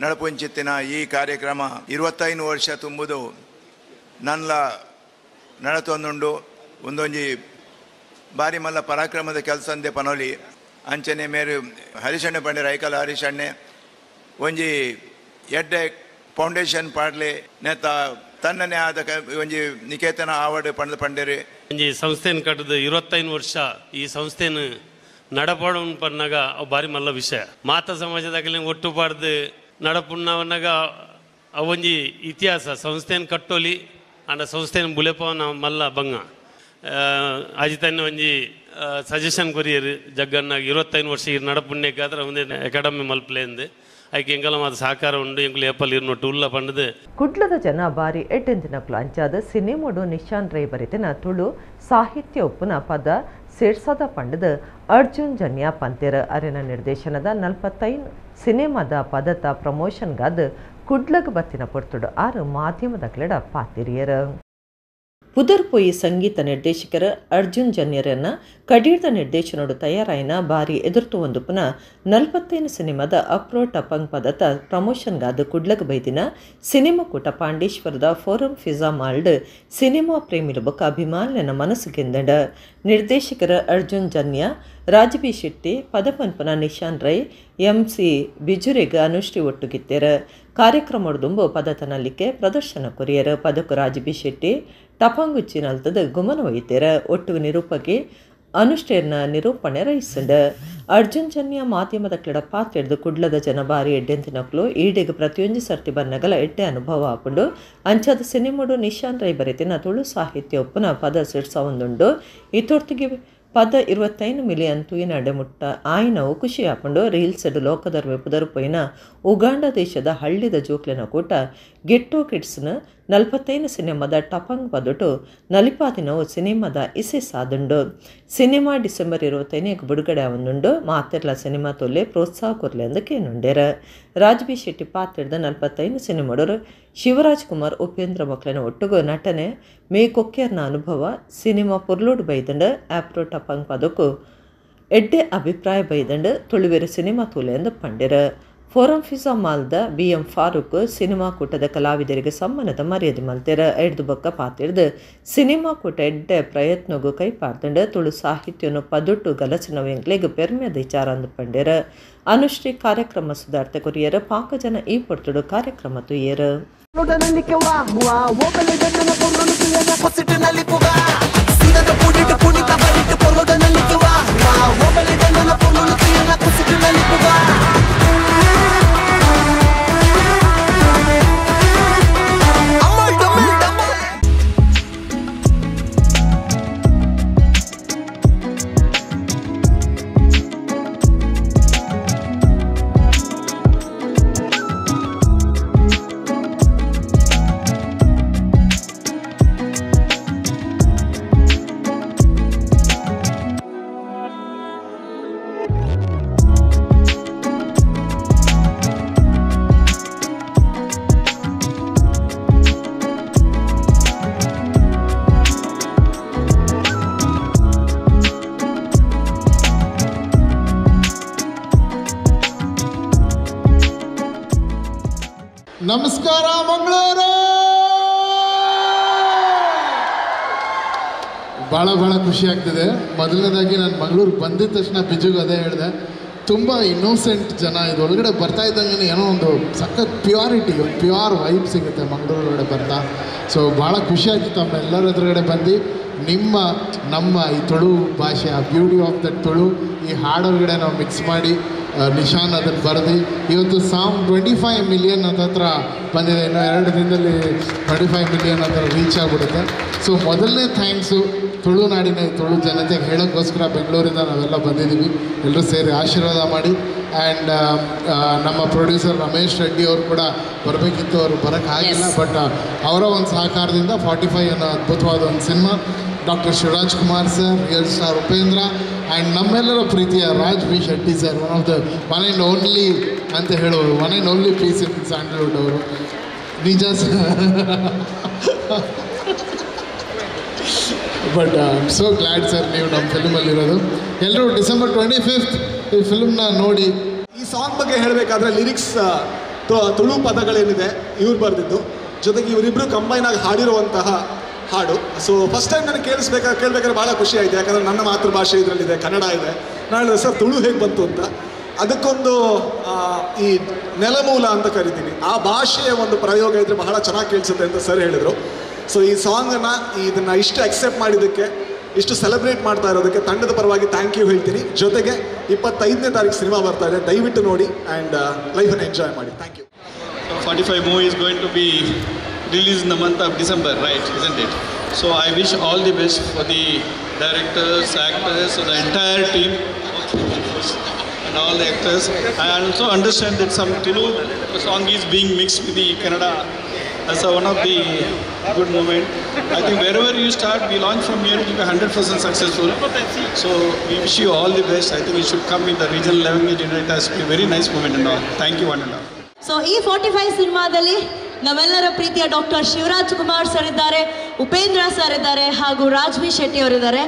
ನಡಪುಂಚಿತ್ತಿನ ಈ ಕಾರ್ಯಕ್ರಮ 25 ವರ್ಷ ತುಂಬುದು ನನ್ಲ ನಡತೊಂದುಂಡು ಒಂದೊಂಜಿ ಬಾರಿ ಮಲ್ಲ ಪರಾಕ್ರಮದ ಕೆಲಸ ಅಂದೆ ಪನೋಲಿ ಅಂಚನೆ ಮೇರು ಹರಿಶಣ್ಣೆ ಪಂಡೆ ರೈಕಲ ಹರಿಶಣ್ಣೆ ಒಂಜಿ ಎಡ್ಡೆ ಫೌಂಡೇಶನ್ ಪಾಡ್ಲೆ ನೇತ ತನ್ನನೇ ಆದ ಒಂಜಿ ನಿಕೇತನ ಆವಡ್ ಪಂಡ ಪಂಡೇರಿ ಒಂಜಿ ಸಂಸ್ಥೆನ ಕಟ್ಟದು 25 ವರ್ಷ ಈ ಸಂಸ್ಥೆನ ನಡಪಾಡು ಪನ್ನಾಗ ಅವು ಬಾರಿ ಮಲ್ಲ ವಿಷಯ ಮಾತ ಸಮಾಜದಾಗಲೇ ಒಟ್ಟು ಪಾಡ್ದು ನಡಪುಣ್ಣವನ್ನಾಗ ಅವೊಂಜಿ ಇತಿಹಾಸ ಸಂಸ್ಥೆಯನ್ನು ಕಟ್ಟೋಲಿ ಅಂಡ ಸಂಸ್ಥೆಯನ್ನು ಬುಲೆಪವನ ಮಲ್ಲ ಬಂಗ ಅಜಿತನ್ನ ಒಂಜಿ ಸಜೆಷನ್ ಕೊರಿಯರು ಜಗ್ಗನ್ನ 25 ವರ್ಷ ಇರು ನಡಪುಣ್ಯಕ್ಕಾದ್ರೆ ಒಂದೇ ಅಕಾಡೆಮಿ ಮಲ್ಪಲೆಂದು ಐಕೆ ಎಂಕಲ ಮಾತು ಸಹಕಾರ ಉಂಡು ಎಂಕುಲು ಏಪಲ್ ಇರ್ನೊಟ್ಟು ಉಲ್ಲ ಪಂಡದು ಕುಡ್ಲದ ಜನ ಬಾರಿ ಎಡ್ಡೆಂದಿನಕ್ಲು ಅಂಚಾದ ಸಿನಿಮೋಡು ನಿಶಾನ್ ರೈ ಬರಿತಿನ ತುಳು ಸಾಹಿತ್ಯ ಉಪ್ಪುನ ಪದ ಸೇರ್ಸದ ಪಂಡದ ಅರ್ಜುನ್ ಜನ್ಯ ಪಂತೆರ ಅರೆನ ನಿರ್ದೇಶನದ 45 ಸಿನಿಮಾದ ಪದತ ಪ್ರಮೋಷನ್ಗಾದ ಕುಡ್ಲಗ್ ಬತ್ತಿನ ಪೊರ್ತುಡು 6 ಮಾಧ್ಯಮದ ಕ್ಲೆಡ ಪಾತಿರಿಯರ ಪುದರ್ಪೊಯಿ ಸಂಗೀತ ನಿರ್ದೇಶಕರ ಅರ್ಜುನ್ ಜನ್ಯರನ್ನ ಕಡೀರ್ದ ನಿರ್ದೇಶನೋಡು ತಯಾರಾಯಿನ ಬಾರಿ ಎದುರ್ತು ಒಂದು ಪುನಃ 45 ಸಿನಿಮಾದ ಅಪ್ರೋ ಟಪಂಗ್ ಪದತ ಪ್ರಮೋಷನ್ಗಾದ ಕುಡ್ಲಗ್ ಬೈದಿನ ಸಿನಿಮಾ ಕೂಟ ಪಾಂಡೇಶ್ವರದ ಫೋರಂ ಫಿಜಾ ಮಾಲ್ಡ್ ಸಿನಿಮಾ ಪ್ರೇಮಿಲ ಬೊಕ್ಕ ಅಭಿಮಾನ್ಯನ ಮನಸ್ಸು ಗೆಂದಡ ನಿರ್ದೇಶಕರ ಅರ್ಜುನ್ ಜನ್ಯ ರಾಜ್ಬಿ ಶೆಟ್ಟಿ ಪದಪನ್ಪನ ನಿಶಾನ್ ರೈ MC ಬಿಜುರೆಗ ಅನುಶ್ರೀ ಒಟ್ಟುಗಿತ್ತೆರ ಕಾರ್ಯಕ್ರಮದುಂಬು ಪದತನಲ್ಲಿಕೆ ಪ್ರದರ್ಶನ ಕೊರಿಯರ ಪದಕು ರಾಜ್ಬಿ ಶೆಟ್ಟಿ ಟಪಂಗುಚ್ಚಿನಲ್ತದ ಗುಮನ ಒಯ್ತೆರ ಒಟ್ಟು ನಿರೂಪಕಿ ಅನುಷ್ಠೇರ್ನ ನಿರೂಪಣೆ ರೈಸಂಡ ಅರ್ಜುನ್ ಜನ್ಯ ಮಾಧ್ಯಮದ ಕ್ಲೆಡ ಪಾತ್ರೆಡ್ದು ಕುಡ್ಲದ ಜನ ಬಾರಿ ಎಡ್ಡೆಂತಿನಕ್ಲು ಈಡೆಗೆ ಪ್ರತಿಯೊಂದು ಸರ್ತಿ ಬನ್ನಗಲ ಎಡ್ಡೆ ಅನುಭವ ಹಾಕೊಂಡು ಅಂಚಾದ ಸಿನಿಮಾಡು ನಿಶಾನ್ ರೈ ಬರೆತಿನ ತುಳು ಸಾಹಿತ್ಯ ಒಪ್ಪುನ ಪದ ಸಿಡ್ಸವೊಂದುಂಡು ಇತೊರ್ತಿಗೆ ಪದ 25 ಮಿಲಿಯನ್ ತೂಯಿನ ಅಡೆಮುಟ್ಟ ಆಯ್ನವು ಖುಷಿ ಹಾಕೊಂಡು ರೀಲ್ಸ್ ಲೋಕದರ್ವೆ ಪುದರುಪೈನ ಉಗಾಂಡ ದೇಶದ ಹಳ್ಳಿದ ಜೋಕ್ಲಿನ ಕೂಟ ಗೆಟ್ಟೋ ಕಿಡ್ಸ್ನ 45 ಸಿನಿಮಾದ ಟಪಂಗ್ ಪದೊಟ್ಟು ನಲಿಪಾದಿನವು ಸಿನಿಮಾದ ಇಸೆ ಸಾದುಂಡು ಸಿನಿಮಾ ಡಿಸೆಂಬರ್ 25 ಬಿಡುಗಡೆ ಅವನುಂಡು ಮಾತೆರ್ಲ ಸಿನಿಮಾ ತೊಲ್ಲೆ ಪ್ರೋತ್ಸಾಹ ಕೊರ್ಲೆ ಅಂದಕ್ಕೆ ನುಂಡೆರ ರಾಜ್ಬಿ ಶೆಟ್ಟಿ ಪಾತ್ರೆಡ್ದ 45 ಸಿನಿಮಾಡೋರು ಶಿವರಾಜ್ ಕುಮಾರ್ ಉಪೇಂದ್ರ ಮಕ್ಳನ ಒಟ್ಟುಗು ನಟನೆ ಮೇಕೊಕ್ಕೆರ್ನ ಅನುಭವ ಸಿನಿಮಾ ಪುರ್ಲೋಡು ಬೈದಂಡ ಆಪ್ರೋ ಟಪಂಗ್ ಪದಕ್ಕೂ ಎಡ್ಡೆ ಅಭಿಪ್ರಾಯ ಬೈದಂಡ ತುಳುವೆರ ಸಿನಿಮಾ ತೂಲೆ ಎಂದು ಪಂಡೆರ ಫೋರಂ ಫಿಜಾ ಮಾಲ್ದ BM ಫಾರೂಕ್ ಸಿನಿಮಾ ಕೂಟದ ಕಲಾವಿದರಿಗೆ ಸಮ್ಮಾನದ ಮರ್ಯಾದೆ ಮಲ್ತೆರ ಎಡ್ದು ಬೊಕ್ಕ ಪಾತಿರ್ದು ಸಿನಿಮಾ ಕೂಟ ಎಡ್ಡೆ ಪ್ರಯತ್ನಗೂ ಕೈ ಪಾರ್ದಂಡ ತುಳು ಸಾಹಿತ್ಯನು ಪದುಟ್ಟು ಗಲಚನವೆಂಗ್ಲೆಗ್ ಪೆರ್ಮೆದ ವಿಚಾರ ಅಂದು ಪಂಡೆರ ಅನುಶ್ರೀ ಕಾರ್ಯಕ್ರಮ ಸುಧಾರ್ಥ ಕೊರಿಯರ ಪಾಕಜನ ಈ ಪೊರ್ತುಡು ಕಾರ್ಯಕ್ರಮ ತುಯ್ಯರ ನಮಸ್ಕಾರ ಮಂಗಳೂರು. ಭಾಳ ಖುಷಿ ಆಗ್ತಿದೆ. ಮೊದಲನೇದಾಗಿ ನಾನು ಮಂಗಳೂರಿಗೆ ಬಂದಿದ ತಕ್ಷಣ ಬಿಜುಗೂ ಅದೇ ಹೇಳಿದೆ, ತುಂಬ ಇನ್ನೋಸೆಂಟ್ ಜನ, ಇದು ಒಳಗಡೆ ಬರ್ತಾ ಇದ್ದಂಗೆ ಏನೋ ಒಂದು ಸಖತ್ ಪ್ಯೂರಿಟಿ, ಒಂದು ಪ್ಯೂರ್ ವೈಬ್ ಸಿಗುತ್ತೆ ಮಂಗಳೂರೊಳಗಡೆ ಬರ್ತಾ. ಸೊ ಭಾಳ ಖುಷಿ ಆಗ್ತಿತ್ತು ಎಲ್ಲರ ಎದುರುಗಡೆ ಬಂದು ನಮ್ಮ ಈ ತುಳು ಭಾಷೆ, ಆ ಬ್ಯೂಟಿ ಆಫ್ ದ ತುಳು ಈ ಹಾಡೊಳಗಡೆ ನಾವು ಮಿಕ್ಸ್ ಮಾಡಿ ನಿಶಾನ್ ಅದನ್ನು ಬರೆದು ಇವತ್ತು ಸಾಂಗ್ 25 ಮಿಲಿಯನ್ ಹತ್ರ ಬಂದಿದೆ. ಇನ್ನು 2 ದಿನದಲ್ಲಿ 25 ಮಿಲಿಯನ್ ಹತ್ರ ರೀಚ್ ಆಗಿಬಿಡುತ್ತೆ. ಸೊ ಮೊದಲನೇ ಥ್ಯಾಂಕ್ಸು ತುಳುನಾಡಿನ ತುಳು ಜನತೆಗೆ ಹೇಳೋಕ್ಕೋಸ್ಕರ ಬೆಂಗಳೂರಿಂದ ನಾವೆಲ್ಲ ಬಂದಿದ್ದೀವಿ. ಎಲ್ಲರೂ ಸೇರಿ ಆಶೀರ್ವಾದ ಮಾಡಿ. ಆ್ಯಂಡ್ ನಮ್ಮ ಪ್ರೊಡ್ಯೂಸರ್ ರಮೇಶ್ ರೆಡ್ಡಿ ಅವರು ಕೂಡ ಬರಬೇಕಿತ್ತು, ಅವರು ಬರೋಕ್ಕಾಗಿಲ್ಲ. ಬಟ್ ಅವರ ಒಂದು ಸಹಕಾರದಿಂದ 45 ಅನ್ನೋ ಅದ್ಭುತವಾದ ಒಂದು cinema. Doctor Shivaraj Kumar sir, real star Upendra, and ನಮ್ಮೆಲ್ಲರ ಪ್ರೀತಿಯ Raj B Shetty sir, one of the one and only ಅಂತ ಹೇಳೋರು, one and only piece in Sandalwood ಅವರು. ನಿಜ but I am so glad sir ನೀವು ನಮ್ಮ ಫಿಲ್ಮಲ್ಲಿರೋದು. ಎಲ್ಲರೂ ಡಿಸೆಂಬರ್ 25 ಈ ಫಿಲ್ಮ್ನ ನೋಡಿ. ಈ ಸಾಂಗ್ ಬಗ್ಗೆ ಹೇಳಬೇಕಾದ್ರೆ ಲಿರಿಕ್ಸ್ ತುಳು ಪದಗಳೇನಿದೆ ಇವ್ರು ಬರೆದಿದ್ದು, ಜೊತೆಗೆ ಇವರಿಬ್ಬರು ಕಂಬೈನ್ ಆಗಿ ಹಾಡಿರುವಂತಹ ಹಾಡು. ಸೊ ಫಸ್ಟ್ ಟೈಮ್ ನನಗೆ ಕೇಳಬೇಕಾದ್ರೆ ಭಾಳ ಖುಷಿ ಆಯಿತು, ಯಾಕಂದರೆ ನನ್ನ ಮಾತೃಭಾಷೆ ಇದರಲ್ಲಿದೆ, ಕನ್ನಡ ಇದೆ. ನಾನು ಹೇಳಿದೆ ಸರ್ ತುಳು ಹೇಗೆ ಬಂತು ಅಂತ. ಅದಕ್ಕೊಂದು ಈ ನೆಲಮೂಲ ಅಂತ ಕರಿತೀವಿ, ಆ ಭಾಷೆಯ ಒಂದು ಪ್ರಯೋಗ ಇದ್ದರೆ ಬಹಳ ಚೆನ್ನಾಗಿ ಕೇಳಿಸುತ್ತೆ ಅಂತ ಸರ್ ಹೇಳಿದರು. ಸೊ ಈ ಸಾಂಗನ್ನು ಇದನ್ನು ಇಷ್ಟು ಅಕ್ಸೆಪ್ಟ್ ಮಾಡಿದ್ದಕ್ಕೆ, ಇಷ್ಟು ಸೆಲೆಬ್ರೇಟ್ ಮಾಡ್ತಾ ಇರೋದಕ್ಕೆ ತಂಡದ ಪರವಾಗಿ ಥ್ಯಾಂಕ್ ಯು ಹೇಳ್ತೀನಿ. ಜೊತೆಗೆ 25ನೇ ತಾರೀಕು ಸಿನಿಮಾ ಬರ್ತಾ ಇದೆ, ದಯವಿಟ್ಟು ನೋಡಿ ಆ್ಯಂಡ್ ಲೈಫನ್ನು ಎಂಜಾಯ್ ಮಾಡಿ. Thank you. 45 movie is going to be released in the month of December, right? Isn't it? So I wish all the best for the directors, actors, the entire team, and all the actors. I also understand that some Telugu song is being mixed with the Kannada. That's one of the good moment. I think wherever you start, we launch from here, it will be 100% successful. So we wish you all the best. I think you should come in the regional language. It has to be a very nice moment and all. Thank you one and all. So ಈ 45 ಸಿನಿಮಾದಲ್ಲಿ ನಮ್ಮೆಲ್ಲರ ಪ್ರೀತಿಯ doctor Shivaraj Kumar sir ಇದ್ದಾರೆ, Upendra sir ಇದ್ದಾರೆ, ಹಾಗೂ ರಾಜ್ವಿ ಶೆಟ್ಟಿ ಅವರಿದ್ದಾರೆ.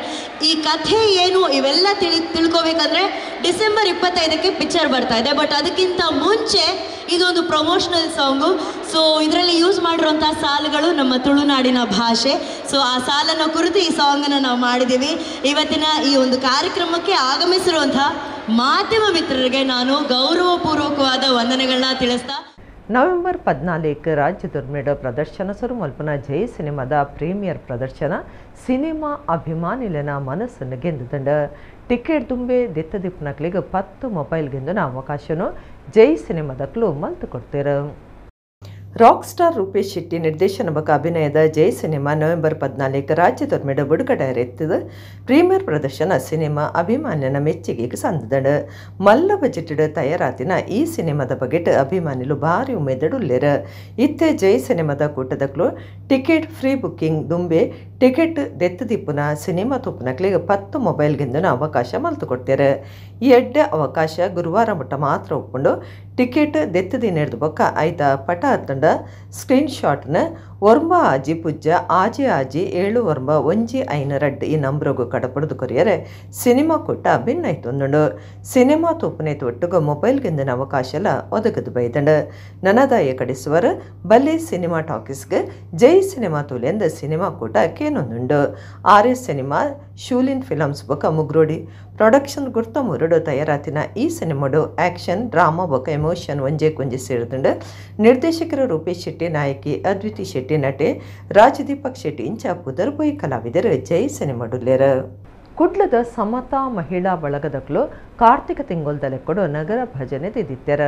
ಈ ಕಥೆ ಏನು ಇವೆಲ್ಲ ತಿಳ್ಕೋಬೇಕಂದ್ರೆ ಡಿಸೆಂಬರ್ 25ಕ್ಕೆ ಪಿಕ್ಚರ್ ಬರ್ತಾ ಇದೆ. ಬಟ್ ಅದಕ್ಕಿಂತ ಮುಂಚೆ ಇದೊಂದು ಪ್ರಮೋಷನಲ್ ಸಾಂಗು. ಸೊ ಇದರಲ್ಲಿ ಯೂಸ್ ಮಾಡಿರುವಂಥ ಸಾಲುಗಳು ನಮ್ಮ ತುಳುನಾಡಿನ ಭಾಷೆ. ಸೊ ಆ ಸಾಲನ್ನು ಕುರಿತು ಈ ಸಾಂಗನ್ನು ನಾವು ಮಾಡಿದ್ದೀವಿ. ಇವತ್ತಿನ ಈ ಒಂದು ಕಾರ್ಯಕ್ರಮಕ್ಕೆ ಆಗಮಿಸಿರುವಂಥ ಮಾಧ್ಯಮ ಮಿತ್ರರಿಗೆ ನಾನು ಗೌರವಪೂರ್ವಕವಾದ ವಂದನೆಗಳನ್ನ ತಿಳಿಸ್ತಾ, ನವೆಂಬರ್ 14 ರಾಜ್ಯದೊರ್ಮೆಡ ಪ್ರದರ್ಶನ ಶುರು ಮಲ್ಪನ ಜೈ ಸಿನಿಮಾದ ಪ್ರೀಮಿಯರ್ ಪ್ರದರ್ಶನ ಸಿನಿಮಾ ಅಭಿಮಾನಿಲನ ಮನಸ್ಸನ್ನು ಗೆದ್ದುದಂಡ. ಟಿಕೆಟ್ ತುಂಬೆ ದೆತ್ತದಿಪ್ಪನಕ್ಲಿಗೆ 10 ಮೊಬೈಲ್ ಗೆಂದಿನ ಅವಕಾಶನು ಜೈ ಸಿನಿಮಾದಕ್ಲು ಮಲ್ತು ಕೊಡ್ತೀರ. ರಾಕ್ ಸ್ಟಾರ್ ರೂಪೇಶ್ ಶೆಟ್ಟಿ ನಿರ್ದೇಶನ ಬಗ್ಗೆ ಅಭಿನಯದ ಜೈ ಸಿನಿಮಾ ನವೆಂಬರ್ 14 ರಾಜ್ಯದೊರ್ಮೆಡ ಬಿಡುಗಡೆರೆತ್ತಿದ ಪ್ರೀಮಿಯರ್ ಪ್ರದರ್ಶನ ಸಿನಿಮಾ ಅಭಿಮಾನ್ಯನ ಮೆಚ್ಚುಗೆಗೆ ಸಂದದ. ಮಲ್ಲ ಬಜೆಟ್ ತಯಾರಾತಿನ ಈ ಸಿನಿಮಾದ ಬಗೆಟ್ ಅಭಿಮಾನಿಲು ಭಾರಿ ಉಮೇದಡುಲ್ಲೇರ. ಇತ್ತೆ ಜೈ ಸಿನಿಮಾದ ಕೂಟದಕ್ಲು ಟಿಕೆಟ್ ಫ್ರೀ ಬುಕ್ಕಿಂಗ್ ದುಂಬೆ ಟಿಕೆಟ್ ದೆತ್ತದಿಪ್ಪುನ ಸಿನಿಮಾ ತುಪ್ಪನಕ್ಲಿಗೆ 10 ಮೊಬೈಲ್ ಗೆಂದಿನ ಅವಕಾಶ ಮಲ್ತು ಕೊಡ್ತಾರೆ. ಈ ಎಡ್ಡೆ ಅವಕಾಶ ಗುರುವಾರ ಮುಟ್ಟ ಮಾತ್ರ ಒಪ್ಕೊಂಡು ಟಿಕೆಟ್ ದೆತ್ತದಿ ನೆಡ್ದು ಬೊಕ್ಕ ಐತ ಪಟ ಹತ್ತಂಡ ಸ್ಕ್ರೀನ್ಶಾಟ್ನ ಒರ್ಮ ಆಜಿ ಪುಜ್ಜ ಆಜಿ ಆಜಿ 7 ವರ್ಮ 152 ಈ ನಂಬರ್ಗೂ ಕಡಪಡ್ದು ಕೊರಿಯರೆ ಸಿನಿಮಾ ಕೊಟ್ಟ ಭಿನ್ನೈತೊಂದುಂಡು. Cinema ತೂಪನೈತು ಒಟ್ಟುಗ mobile ಗೆಂದಿನ ಅವಕಾಶಲ ಒದಗದು ಬೈದಂಡ. ನನದಾಯ ಕಡಿಸುವರ ಬಲ್ಲೆ ಸಿನಿಮಾ ಟಾಕೀಸ್ಗೆ ಜೈ ಸಿನಿಮಾ ತೂಲೆಂದ ಸಿನಿಮಾ ಕೂಟ ಕೇನೊಂದುಂಡು. RS ಸಿನಿಮಾ ಶೂಲಿನ್ ಫಿಲಮ್ಸ್ ಬೊಕ ಮುಗ್ರೋಡಿ ಪ್ರೊಡಕ್ಷನ್ ಗುರ್ತ ಮುರುಡು ತಯಾರಾತಿನ ಈ ಸಿನಿಮಾಡು ಆ್ಯಕ್ಷನ್ ಡ್ರಾಮಾ ಬೊಕ ಎಮೋಷನ್ ಒಂಜೆ ಕೊಂಜಿ ಸೇರಿದುಂಡು. ನಿರ್ದೇಶಕರು ರೂಪೇಶ್ ಶೆಟ್ಟಿ, ನಾಯಕಿ ಅದ್ವಿತಿ ಶೆಟ್ಟಿ, ನಟಿ ರಾಜದೀಪಕ್ ಶೆಟ್ಟಿ ಇಂಚ ಪುದರ್ಬೊಯ್ ಕಲಾವಿದರು ಜೈ ಸಿನಿಮಾಡುಲ್ಲೇರ. ಕುಡ್ಲದ ಸಮತಾ ಮಹಿಳಾ ಬಳಗದಕ್ಲು ಕಾರ್ತಿಕ ತಿಂಗೊಲ್ದಲೆಕ್ಕೊಡು ನಗರ ಭಜನೆ ದಿದ್ದಿತ್ತರ.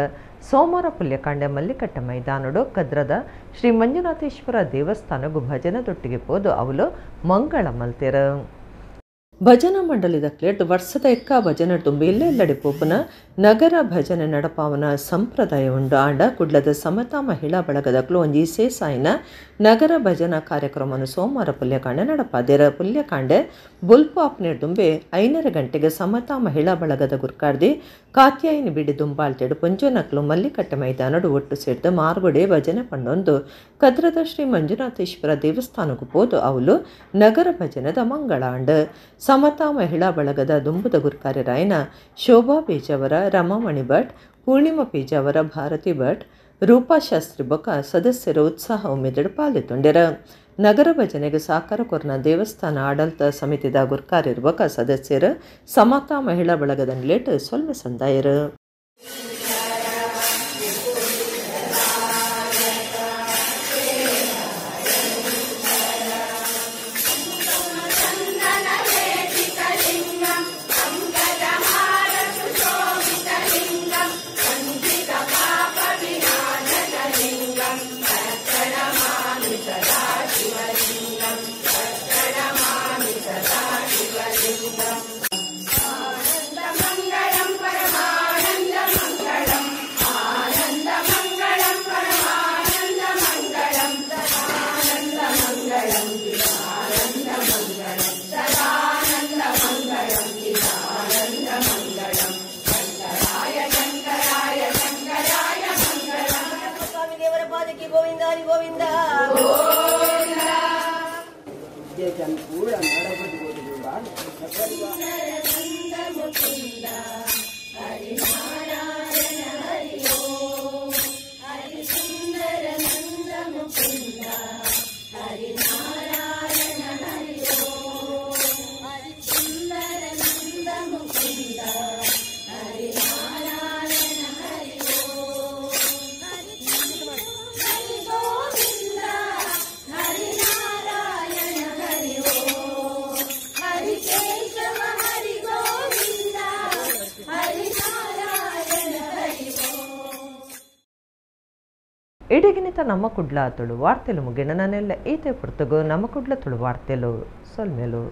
ಸೋಮವಾರ ಪುಲ್ಯಕಾಂಡೆ ಮಲ್ಲಿಕಟ್ಟ ಮೈದಾನಡು ಕದ್ರದ ಶ್ರೀ ಮಂಜುನಾಥೇಶ್ವರ ದೇವಸ್ಥಾನಗೂ ಭಜನದೊಟ್ಟಿಗೆ ಪೋದು ಅವಲು ಮಂಗಳ ಮಲ್ತೆರ. ಭಜನಾ ಮಂಡಳಿದ ಕ್ಲೇಟ್ ವರ್ಷದ ಎಕ್ಕ ಭಜನೆ ತುಂಬಿ ಇಲ್ಲೆಲ್ಲಡೆ ಪೋಪುನ ನಗರ ಭಜನೆ ನಡಪಾವನ ಸಂಪ್ರದಾಯ ಉಂಡು. ಆಂಡ ಕುಡ್ಲದ ಸಮತಾ ಮಹಿಳಾ ಬಳಗದಕ್ಲು ಒಂಜಿ ಸೇಸಾಯಿನ ನಗರ ಭಜನಾ ಕಾರ್ಯಕ್ರಮವನ್ನು ಸೋಮವಾರ ಪುಲ್ಯಕಾಂಡೆ ನಡಪಾದೇರ. ಪುಲ್ಯಕಾಂಡೆ ಬುಲ್ಪು ಆಪ್ನೆ ದುಂಬೆ 5:30 ಗಂಟೆಗೆ ಸಮತಾ ಮಹಿಳಾ ಬಳಗದ ಗುರ್ಕಾರ್ದಿ ಕಾತ್ಯಾಯಿನಿ ಬಿಡಿ ದುಂಬಾಳ್ತೆಡು ಪುಂಜನಕ್ಲು ಮಲ್ಲಿಕಟ್ಟೆ ಮೈದಾನಡು ಒಟ್ಟು ಸೇರಿದ ಮಾರ್ಗುಡೆ ಭಜನೆ ಪಂಡೊಂದು ಕದ್ರದ ಶ್ರೀ ಮಂಜುನಾಥೇಶ್ವರ ದೇವಸ್ಥಾನಕ್ಕೂ ಪೋದು ಅವಲು ನಗರ ಭಜನದ ಮಂಗಳಾಂಡ್. ಸಮತಾ ಮಹಿಳಾ ಬಳಗದ ದುಂಬುದ ಗುರ್ಕಾರ್ಯರಾಯನ ಶೋಭಾ ಪೇಜಾವರ, ರಮಾಮಣಿ ಭಟ್, ಪೂರ್ಣಿಮಾ ಪೇಜಾವರ, ಭಾರತಿ ಭಟ್, ರೂಪಾ ಶಾಸ್ತ್ರಿ ಬೊಕ ಸದಸ್ಯರ ಉತ್ಸಾಹ ಉಮ್ಮೆದಡು ಪಾಲ್ಗೊಂಡೆರ. ನಗರ ಭಜನೆಗೆ ಸಾಕಾರ ಕೊರ್ನ ದೇವಸ್ಥಾನ ಆಡಳಿತ ಸಮಿತಿದ ಗುರ್ಕಾರ್ಯರ್ಬಕ ಸದಸ್ಯರು ಸಮತಾ ಮಹಿಳಾ ಬಳಗದ ಲೇಟ್ ಸೊಲ್ಮೆ ಸಂದಾಯರು. Hare Krishna, Hare ಇಡಗಿನಿತ ನಮ್ಮ ಕುಡ್ಲ ತುಳು ವಾರ್ತೆಲು ಮುಗಿನ ನಾನೆಲ್ಲ ಈತೆ ಪುರ್ತಗು ನಮ್ಮ ಕುಡ್ಲ ತುಳು ವಾರ್ತೆಲು ಸೊಲ್ಮೆಲು